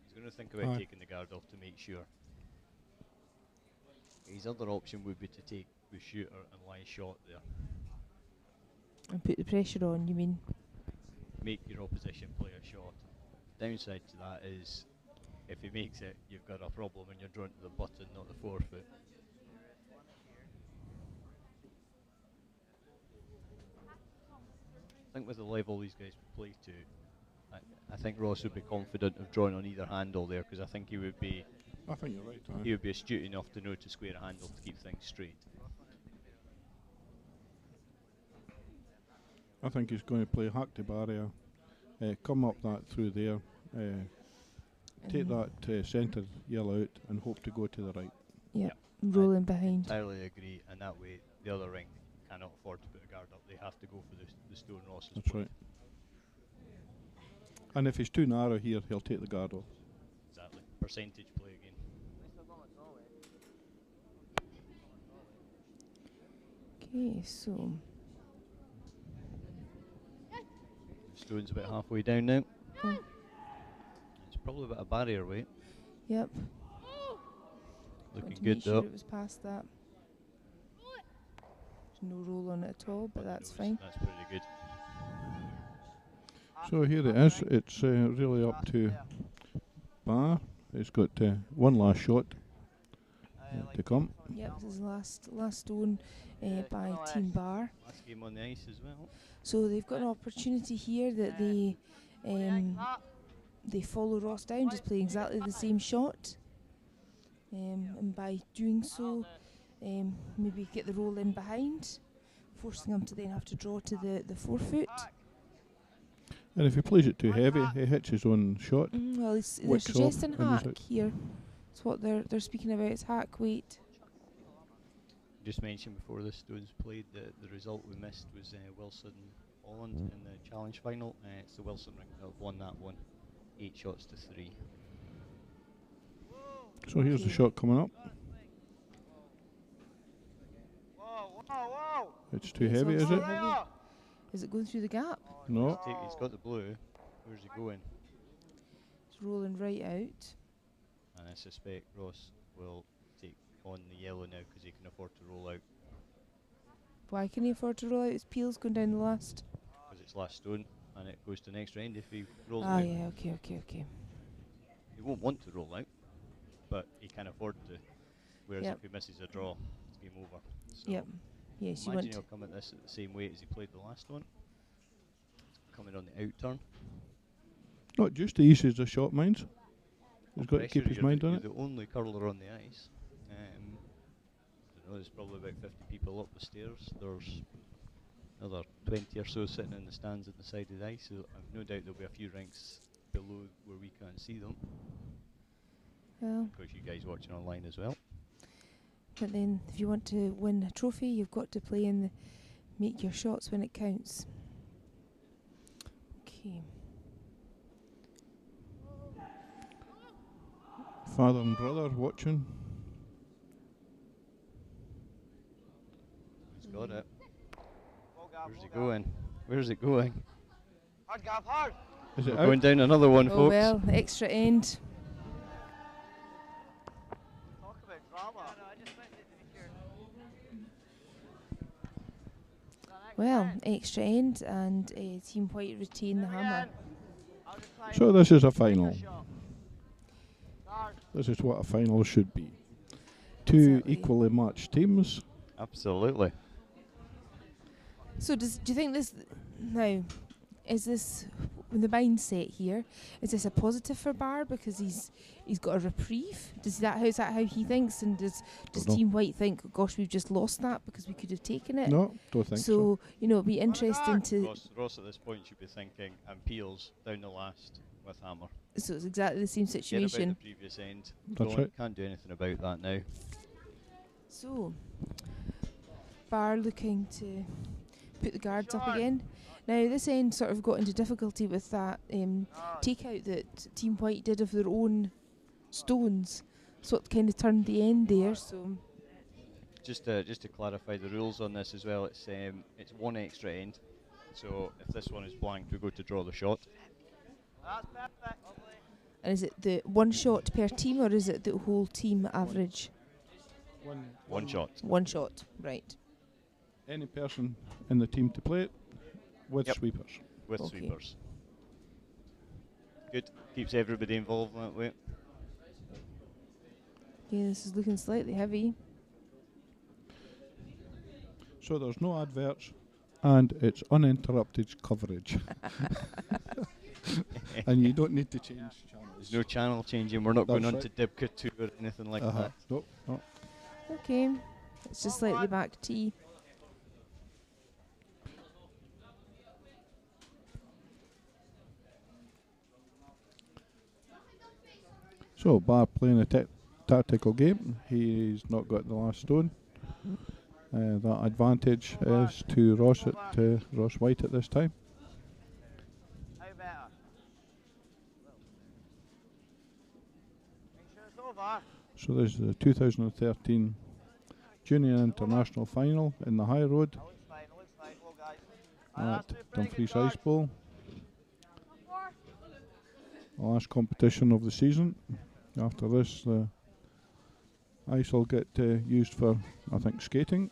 He's going to think about Aye. taking the guard off to make sure. His other option would be to take the shooter and lie shot there. And put the pressure on, you mean? Make your opposition play a shot. Downside to that is if he makes it, you've got a problem and you're drawn to the button, not the forefoot. I think with the level these guys play to, I think Ross would be confident of drawing on either handle there because I think he would be I think you're right. he would be astute enough to know to square a handle to keep things straight. I think he's going to play hack to barrier, come up that through there, take that centre yellow out and hope to go to the right. Rolling behind. Entirely agree, and that way the other ring cannot afford to put a guard up. They have to go for the stone Ross has That's played. right. And if he's too narrow here, he'll take the guard off. Exactly. Percentage play again. Okay, so Stone's about halfway down now. Oh. It's probably about a barrier weight. yep. Looking Want to good make sure though. it was past that. There's no roll on it at all, but that's No, fine. That's pretty good. So here it is. It's really up to Bar. He's got one last shot to come. Yep, this is last stone by Team Bar. Last game on the ice as well. So they've got an opportunity here that they follow Ross down, just play exactly the same shot. And by doing so, maybe get the roll in behind, forcing them to then have to draw to the forefoot. And if he plays it too heavy, he hits his own shot. Well, they're Wicks off suggesting and he's hack out. here. That's what they're speaking about. It's hack weight. Just mentioned before the Stones played, the result we missed was Wilson Holland in the challenge final. It's the Wilson ring that won that one, 8 shots to 3. So here's the Okay. shot coming up. Whoa, whoa, whoa! It's too It's heavy, is also it? heavy. Is it going through the gap? No. He's got the blue. Where's he going? It's rolling right out. And I suspect Ross will take on the yellow now because he can afford to roll out Why can he afford to roll out? His peel's going down the last. because it's last stone and it goes to the next round if he rolls Ah, out. yeah, okay. He won't want to roll out, but he can afford to. Whereas Yep. if he misses a draw, it's game over. So Yep. Yes, you imagine want. he'll come at this at the same weight as he played the last one. Coming on the out turn. Not just easy as a shot, minds. He's got to Pressure, keep his you're mind the, on you're it. the only curler on the ice. I don't know, there's probably about 50 people up the stairs. There's another 20 or so sitting in the stands at the side of the ice, so I've no doubt there'll be a few rinks below where we can't see them. Well, Of course, you guys watching online as well. but then if you want to win a trophy, you've got to play and make your shots when it counts. Okay. Father and brother watching. He's got it. Ball Gav, Where's ball it Gav. going? Where's it going? Hard, Gav, hard. Is it We're out? going down another one, Oh folks. well, extra end. Talk about drama. No, I just meant it to be sure. Well, extra end, and Team White retain the hammer. So this is a final. This is what a final should be. Two Exactly. equally matched teams. Absolutely. So do you think this now is this the mindset here? Is this a positive for Barr because he's got a reprieve? Is that how he thinks? And does know. Team White think, oh gosh, we've just lost that because we could have taken it? No, don't think so. So it'd be interesting to. Ross at this point should be thinking, and Peels down the last with hammer. So it's exactly the same Forget about situation. the previous end. That's right. Can't do anything about that now. So Barr looking to put the guards up again. Now this end sort of got into difficulty with that takeout that Team White did of their own stones. So it kind of turned the end there. So Just to clarify the rules on this as well, it's one extra end. So if this one is blanked, we go to draw the shot. That's perfect. Lovely. and is it the one shot per team or is it the whole team average? One shot. One shot, right. Any person in the team to play it with Yep. sweepers. With Okay. sweepers. Good. Keeps everybody involved that way. Okay, this is looking slightly heavy. So there's no adverts and it's uninterrupted coverage. And you don't need to change channels. There's no channel changing. We're not going That's on to Dibka 2 or anything like that. Nope, no. Okay, it's just slightly back tee. So Barr playing a tactical game. He's not got the last stone. That advantage is to Ross White at this time. How better? Make sure it's over. So this is the 2013 Junior International Final in the High Road That looks fine. Looks fine. Well, guys. at That's a pretty good Dumfries guard. Ice Bowl. The last competition of the season. After this, the ice will get used for, I think, skating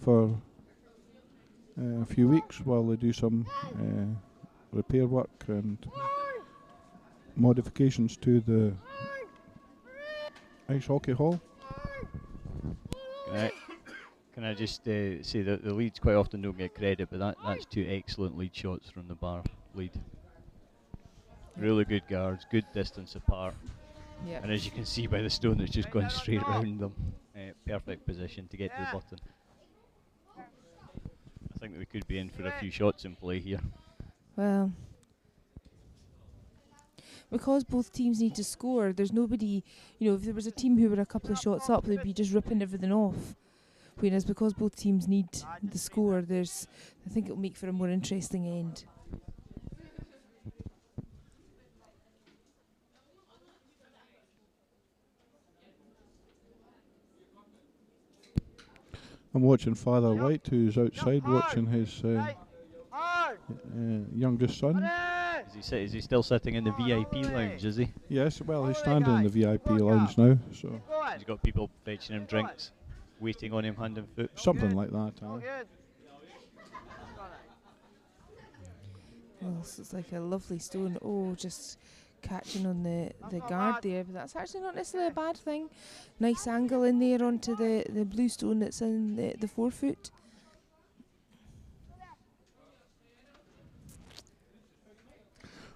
for a few weeks while they do some repair work and modifications to the ice hockey hall. Can I just say that the leads quite often don't get credit, but that's two excellent lead shots from the Barr lead. Really good guards, good distance apart. Yeah. And as you can see by the stone, it's just going straight around them. Perfect position to get to the button. I think that we could be in for a few shots in play here. Well, because both teams need to score, there's nobody, if there was a team who were a couple of shots up, they'd be just ripping everything off. Whereas because both teams need the score, I think it'll make for a more interesting end. I'm watching Father White, who's outside watching his Hard. youngest son. Ready. Is he still sitting in the VIP lounge, is he? Yes, well, he's standing in the VIP lounge now, so Going. He's got people fetching him drinks, waiting on him hand and foot. something like that. All aye. good. Well, this is like a lovely stone. Oh, just catching on the guard there, but that's actually not necessarily a bad thing. Nice angle in there onto the blue stone that's in the forefoot.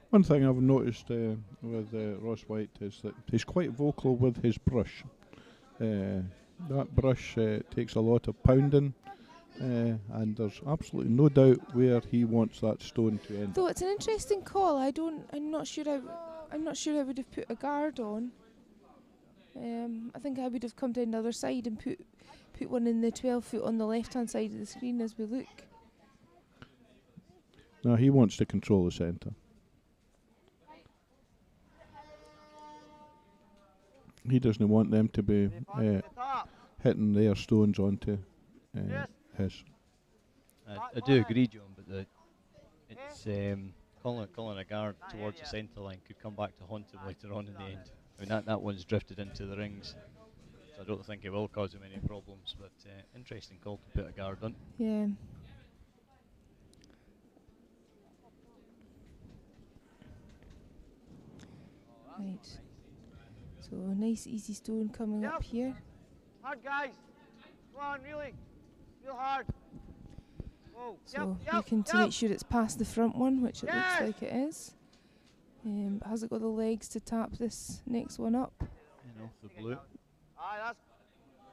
One thing I've noticed with Ross White is that he's quite vocal with his brush. That brush takes a lot of pounding and there's absolutely no doubt where he wants that stone to end. Though it's an interesting call. I'm not sure I would have put a guard on. I think I would have come down the other side and put one in the 12 foot on the left hand side of the screen as we look. Now he wants to control the centre. He doesn't want them to be hitting their stones onto his. I do agree, John, but it's calling a guard towards the centre line could come back to haunt him later on in the end. I mean, that one's drifted into the rings, so I don't think it will cause him any problems, but interesting call to put a guard on. Yeah. Right. So a nice easy stone coming up here. Hard, guys. Come on, really. Real hard. Whoa. So looking to make sure it's past the front one, which it looks like it is. But has it got the legs to tap this next one up? And off the blue. Aye,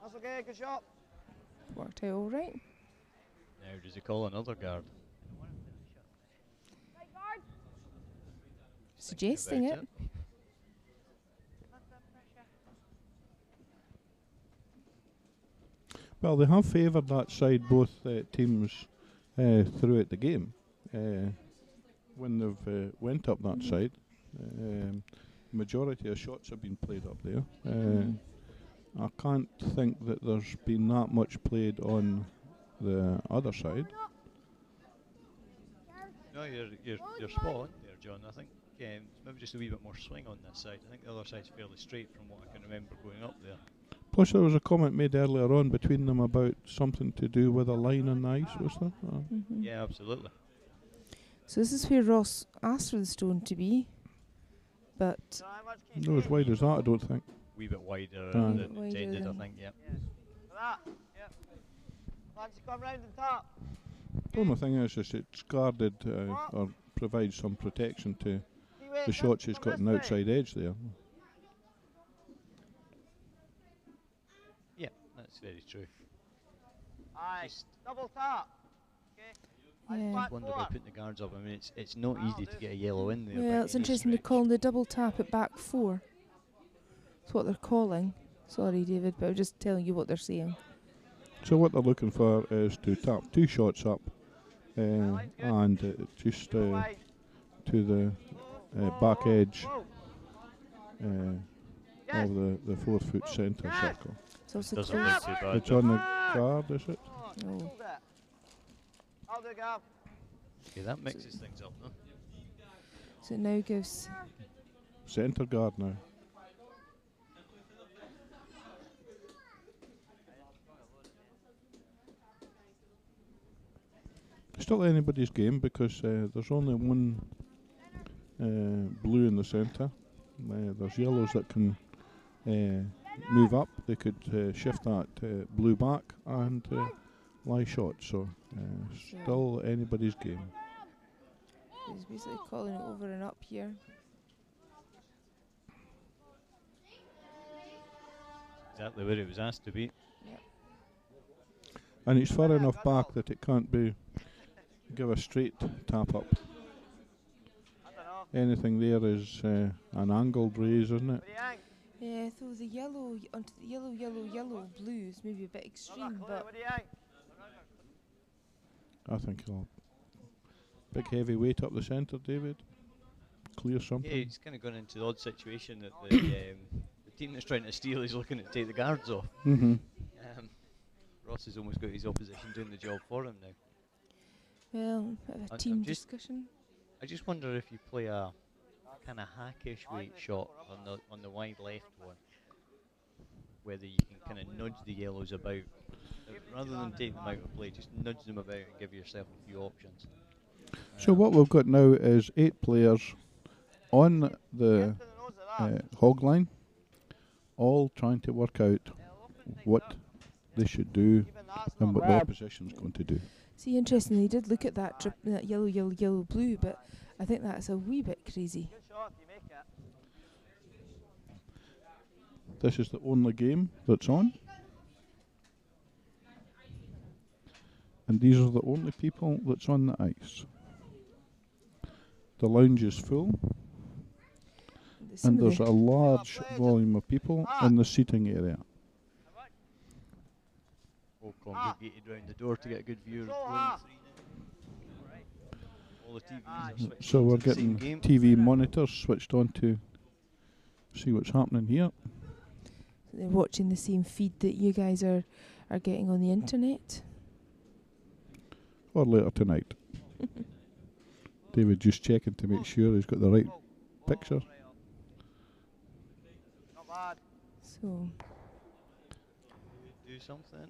that's okay. Good shot. Worked out all right. Now does he call another guard? Suggesting it. Well, they have favoured that side, both teams, throughout the game. When they've went up that side, majority of shots have been played up there. I can't think that there's been that much played on the other side. No, you're spot on there, John. I think it's maybe just a wee bit more swing on this side. I think the other side's fairly straight from what I can remember going up there. Plus there was a comment made earlier on between them about something to do with a line on the ice, was there? Yeah, absolutely. So this is where Ross asked for the stone to be, but Not as wide as that, I don't think. Wee bit wider Aye. than Wider intended, I than- think, yeah. For that. Yep. Fancy come round and tap. The only thing is it's guarded or provides some protection to the shots he's got an outside edge there. Yeah, that's very true. Aye. Just Double tap. Okay. Yeah. Back wonder four. about putting the guards up. I mean, it's not easy to get a yellow in there. by well, it's any interesting they're stretch. calling the double tap at back 4. That's what they're calling. Sorry, David, but I'm just telling you what they're saying. So what they're looking for is to tap 2 shots up and just Wide. to the back edge Yes. of the 4-foot centre Yes. circle. It's also Doesn't close. look too bad. It's on the guard, is it? Oh, No. hold it. I'll do it, Gav. Okay, that mixes things up, no? So it now gives Centre guard now. Still anybody's game because there's only one blue in the centre. There's yellows that can move up. They could shift that blue back and lie shot. So still anybody's game. he's basically calling it over and up here. Exactly where it was asked to be. And it's far enough back that it can't be give a straight tap up. I don't know. Anything there is an angled raise, isn't it? What do you think? Yeah, so the yellow onto the yellow blue is maybe a bit extreme, but What do you think? I think he'll big heavy weight up the centre, David. Clear Yeah, something. it's kind of gone into the odd situation that the team that's trying to steal is looking to take the guards off. Mm-hmm. Ross has almost got his opposition doing the job for him now. well, bit of a I'm team just- discussion. I just wonder if you play a kind of hackish weight shot on the wide left one, whether you can kind of nudge the yellows about, rather than take them out of play, just nudge them about and give yourself a few options. So what we've got now is 8 players on the Get to the nose of that. hog line, all trying to work out what they should do Even that's and not what the bad. opposition's going to do. See, interestingly, he did look at that that yellow, blue, but I think that's a wee bit crazy. Good shot if you make it. This is the only game that's on. and these are the only people that's on the ice. The lounge is full, Some and of there's the- a large volume of people in the seating area. All congregated round the door to get a good view of the playing 3 now. All the TVs are switched So on we're to the same getting game. TV monitors switched on to see what's happening here. They're watching the same feed that you guys are getting on the internet. Or later tonight. David just checking to make sure he's got the right picture. Not bad. So, Do something.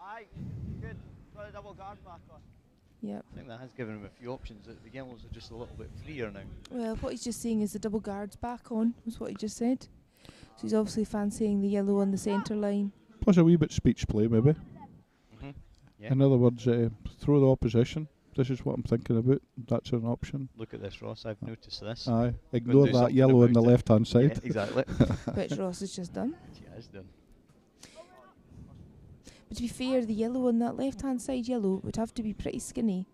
Aye, good. Got a double guard back on. yep. I think that has given him a few options. The yellows are just a little bit freer now. Well, what he's just saying is the double guard's back on, was what he just said. So he's obviously fancying the yellow on the centre line. Plus a wee bit speech play, maybe. Mm-hmm. Yeah. In other words, throw the opposition. This is what I'm thinking about. That's an option. Look at this, Ross. I've noticed this. Aye. Ignore do that something yellow on the about it. left-hand side. Yeah, exactly. Which Ross has just done. She has done. But to be fair, the yellow on that left-hand side yellow would have to be pretty skinny.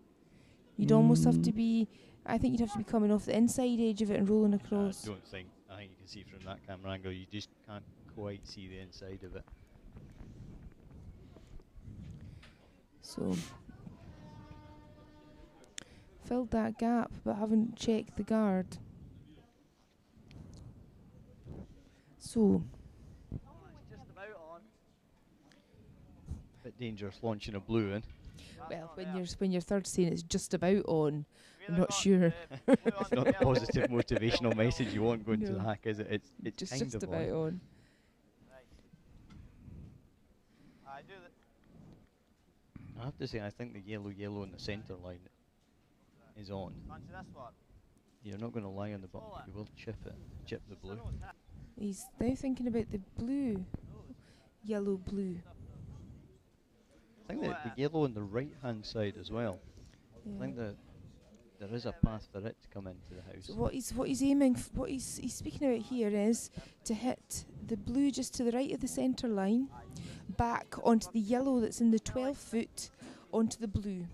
You'd almost have to be... I think you'd have to be coming off the inside edge of it and rolling across. I think you can see from that camera angle, you just can't quite see the inside of it. So... filled that gap, but haven't checked the guard. So... It's just about on. Bit dangerous launching a blue in. Well, when you're third saying it's just about on, I'm Really not sure. It's not the positive motivational message you want going to the No. hack, is it? It's Just kind of about on. on. I do that. I have to say, I think the yellow in the centre line is on. Fancy this one. You're not going to lie on the button. You will chip the blue. He's now thinking about the blue. Yellow blue. I think that the yellow on the right hand side as well. Yeah. I think that there is a path for it to come into the house. So what he's aiming, what he's speaking about here is to hit the blue just to the right of the centre line, back onto the yellow that's in the 12 foot, onto the blue.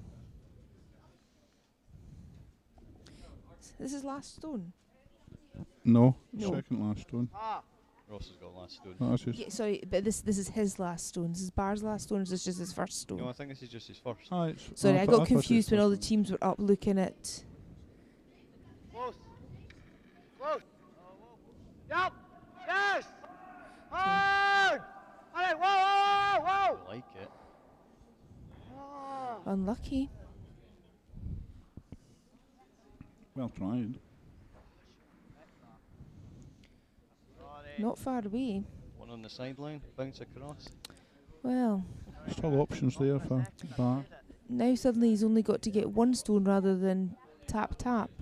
This is last stone. No, No. second last one. Ah, Ross has got last stone. No, that's just Yeah, sorry, but this is his last stone. This is Bar's last stone. Or is this just his first stone? No, I think this is just his first. Aye, it's- Sorry, I thought- got thought it was confused when all the first teams were up looking at. close. Close. Yep. Yes. Hard. All right. Whoa, whoa, I whoa, like it. whoa. Unlucky. Well tried. Not far away. One on the sideline, bounce across. Well, Still options there for Bar. now suddenly he's only got to get one stone rather than tap. Tap.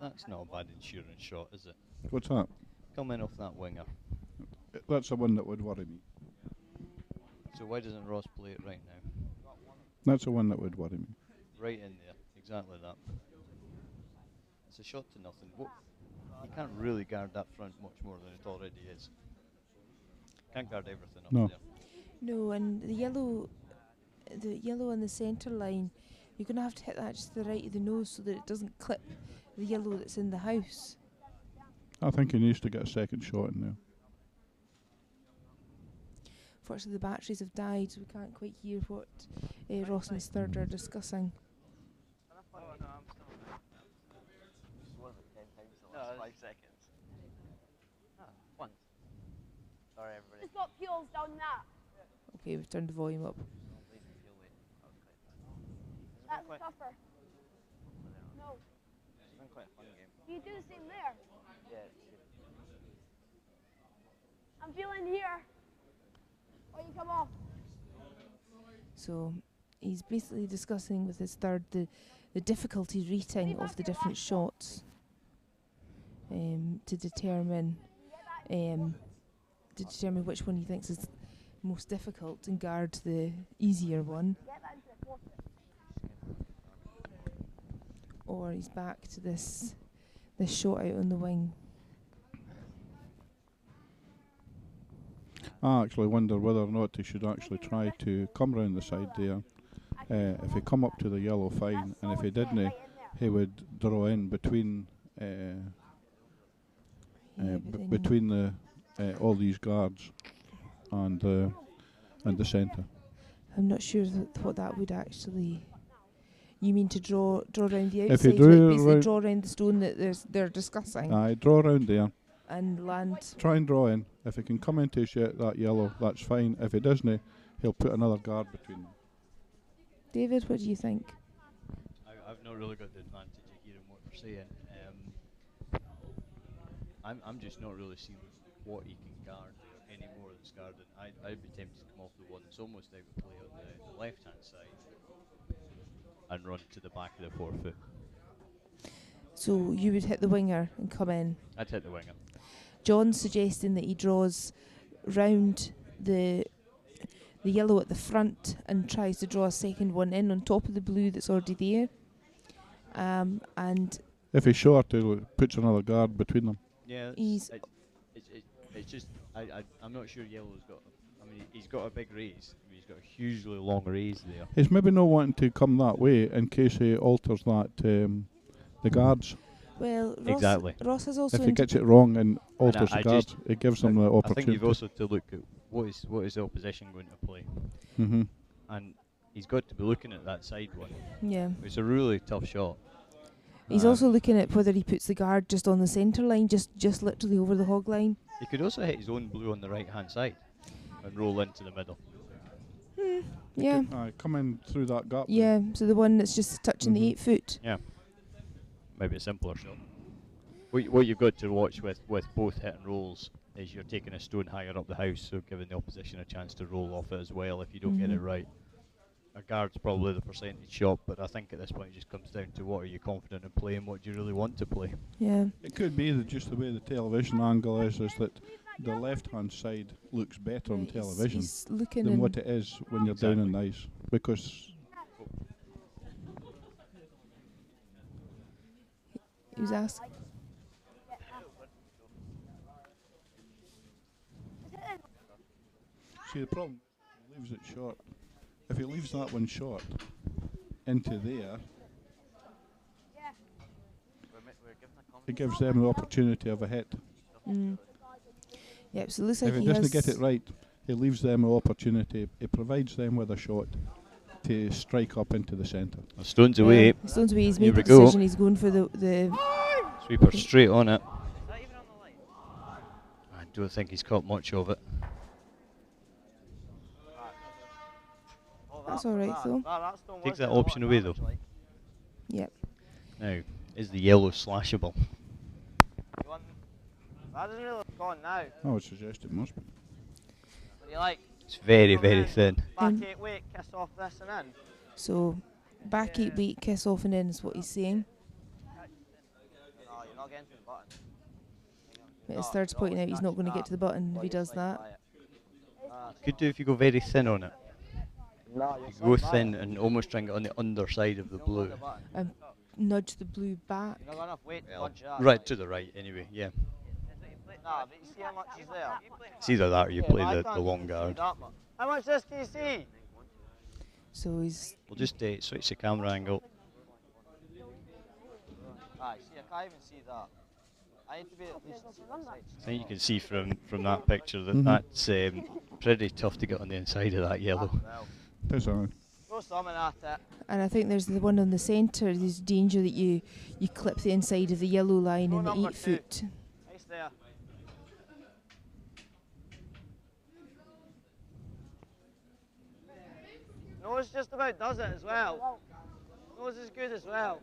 That's not a bad insurance shot, is it? What's that? Coming off that winger. That's the one that would worry me. So why doesn't Ross play it right now? That's the one that would worry me. Right in there, exactly that. It's a shot to nothing. He can't really guard that front much more than it already is. Can't guard everything up No. there. No, and the yellow on the centre line, you're going to have to hit that just to the right of the nose so that it doesn't clip the yellow that's in the house. I think he needs to get a second shot in there. Fortunately, the batteries have died, so we can't quite hear what Ross and his third are discussing. No, 5 seconds. Once. Sorry, everybody. It's got peels down that. Okay, we've turned the volume up. That's tougher. No. It's been quite a fun game. You do the same there. Yeah. I'm feeling here. Or you come off. So he's basically discussing with his third the difficulty rating of the different shots to determine which one he thinks is most difficult and guard the easier one. Or he's back to this shot out on the wing. I actually wonder whether or not he should actually try to come round the side there. If he come up to the yellow, fine, and if he didn't, he would draw in between between the all these guards and the centre. I'm not sure what that would actually. You mean to draw round the If you outside, drew like basically round- draw round the stone that they're discussing I draw round there, and land. try and draw in. If he can come into that yellow, that's fine. If he doesn't, he'll put another guard between them. David, what do you think? I've not really got the advantage of hearing what they're saying. I'm just not really seeing what he can guard any more than Scarden. I'd be tempted to come off the one that's almost out of play on the left hand side and run to the back of the 4 foot. So you would hit the winger and come in. I'd hit the winger. John's suggesting that he draws round the yellow at the front and tries to draw a second one in on top of the blue that's already there. And If he's short, he puts another guard between them. Yeah, He's- it's just I'm not sure Yellow's got. I mean, he's got a big raise. I mean, he's got a hugely long raise there. He's maybe not wanting to come that way in case he alters that the guards. well, Ross, Exactly. Ross has also If he gets it wrong and alters I the guards, just- it gives them the I think opportunity. you've also to look at what is the opposition going to play, Mm-hmm. and he's got to be looking at that side one. yeah. It's a really tough shot. He's also looking at whether he puts the guard just on the centre line, just literally over the hog line. He could also hit his own blue on the right hand side and roll into the middle. Yeah. Come in through that gap. then. Yeah, so the one that's just touching the Mhm. 8 foot. Yeah, maybe a simpler shot. What you've got to watch with both hit and rolls is you're taking a stone higher up the house, so giving the opposition a chance to roll off it as well if you don't get it Mhm. right. A guard's probably the percentage shot, but I think at this point it just comes down to what are you confident in playing, what do you really want to play. Yeah. It could be that just the way the television angle is that the left-hand side looks better on Right, television He's looking than in. what it is when you're down in the ice. Because He was asked. see the problem, he leaves it short. If he leaves that one short into there, it gives them the opportunity of a hit. Mm. Yep, so it looks like If he he doesn't has get it right, he leaves them the opportunity. He provides them with a shot to strike up into the centre. Well, stones away, Stones away. He's Here made we the go. decision. He's going for the sweeper straight on it. I don't think he's caught much of it. That's all right, though. Takes that option away though. Yep. Now, is the yellow slashable? That doesn't really look on now. I would suggest it must be. What do you like? It's very, very thin. Back 8 weight, kiss off this and in. So back 8 weight, kiss off and in is what he's saying. No, you're not getting to the button. But his third's pointing out he's not going to get to the button if he does that. Could do if you go very thin on it. No, You go thin and almost try and get on the underside of the blue. And nudge the blue back. You're not got enough weight to Well, punch that. right to the right anyway, yeah. Nah, but you see how much is there? It's either that or you Yeah, play but I the can't long see guard. that much. How much this do you see? So he's We'll just switch the camera angle. Aye, see, I can't even see that. I need to be at least to see the side. I think you can see from that picture that Mhm. that's pretty tough to get on the inside of that yellow. Well, That's all right. throw some at it. and I think there's the one on the centre. There's danger that you clip the inside of the yellow line Go in the number 8 2. foot. Nice there. Nose just about does it as well. Nose is good as well.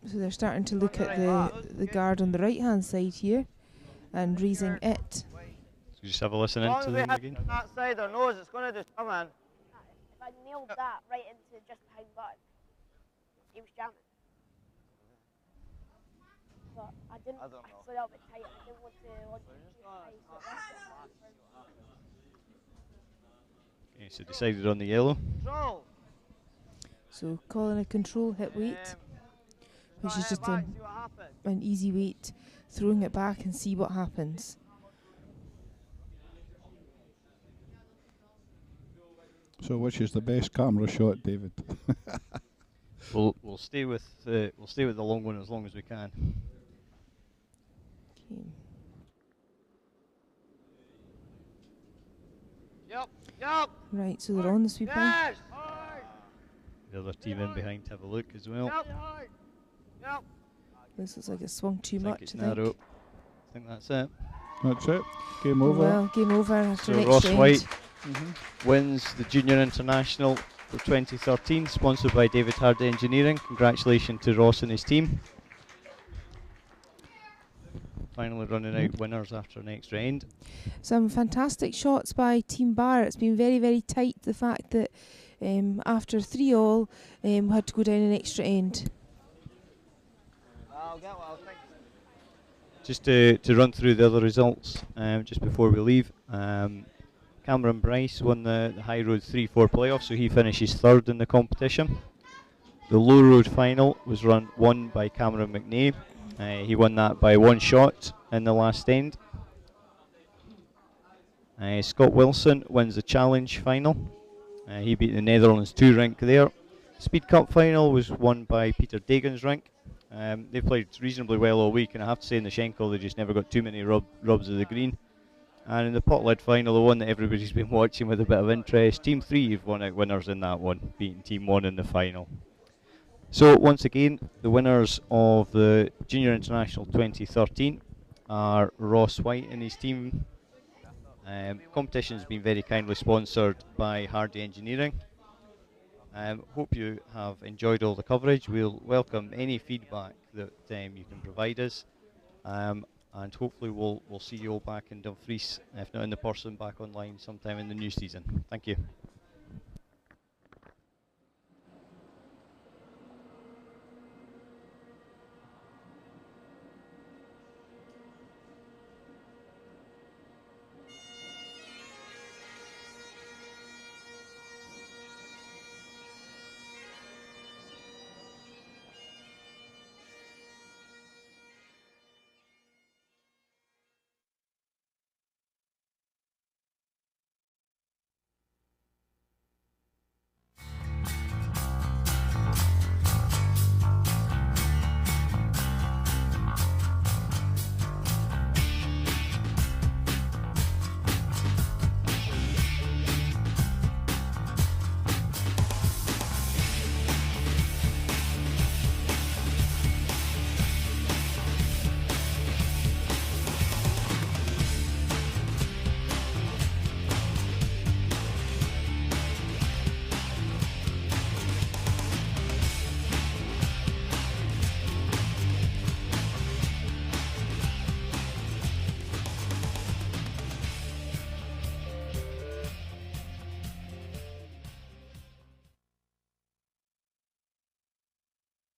So they're starting to look at the guard on the right hand side here and raising it. So just have a listen As long into as we them hit again. that side or nose, it's going to do something. If I nailed that right into just behind button. he was jamming. But I didn't. I don't know. I slid out a bit tight. I didn't want to launch We're it just too gonna- high, so I left it. Okay, so decided on the yellow. Control. So calling a control hit weight, which is just See what happens. an easy weight, throwing it back and see what happens. So, which is the best camera shot, David? We'll stay with the long one as long as we can. Okay. Yep. Right, so they're on the sweep line. Yes. Hard. The other team in behind to have a look as well. Yep. Yep. This looks like it swung too I think much. it's I think. narrow. I think that's it. That's it. Game over. Well, game over after So next Ross round. White wins the Junior International for 2013, sponsored by David Hardy Engineering. Congratulations to Ross and his team. Finally running out winners after an extra end. Some fantastic shots by Team Bar. It's been very, very tight. The fact that after 3-all, we had to go down an extra end. I'll get what I was thinking. Just to run through the other results just before we leave. Cameron Bryce won the High Road 3-4 playoff, so he finishes third in the competition. The Low Road final was won by Cameron McNay. He won that by one shot in the last end. Scott Wilson wins the Challenge final. He beat the Netherlands 2 rink there. Speed Cup final was won by Peter Dagan's rink. They played reasonably well all week, and I have to say in the Schenkel they just never got too many rubs of the green. And in the pot lid final, the one that everybody's been watching with a bit of interest, Team 3 have won out winners in that one, beating Team 1 in the final. So once again, the winners of the Junior International 2013 are Ross White and his team. Competition has been very kindly sponsored by Hardy Engineering. Hope you have enjoyed all the coverage. We'll welcome any feedback that you can provide us. And hopefully we'll see you all back in Dumfries, if not in the person, back online sometime in the new season. Thank you.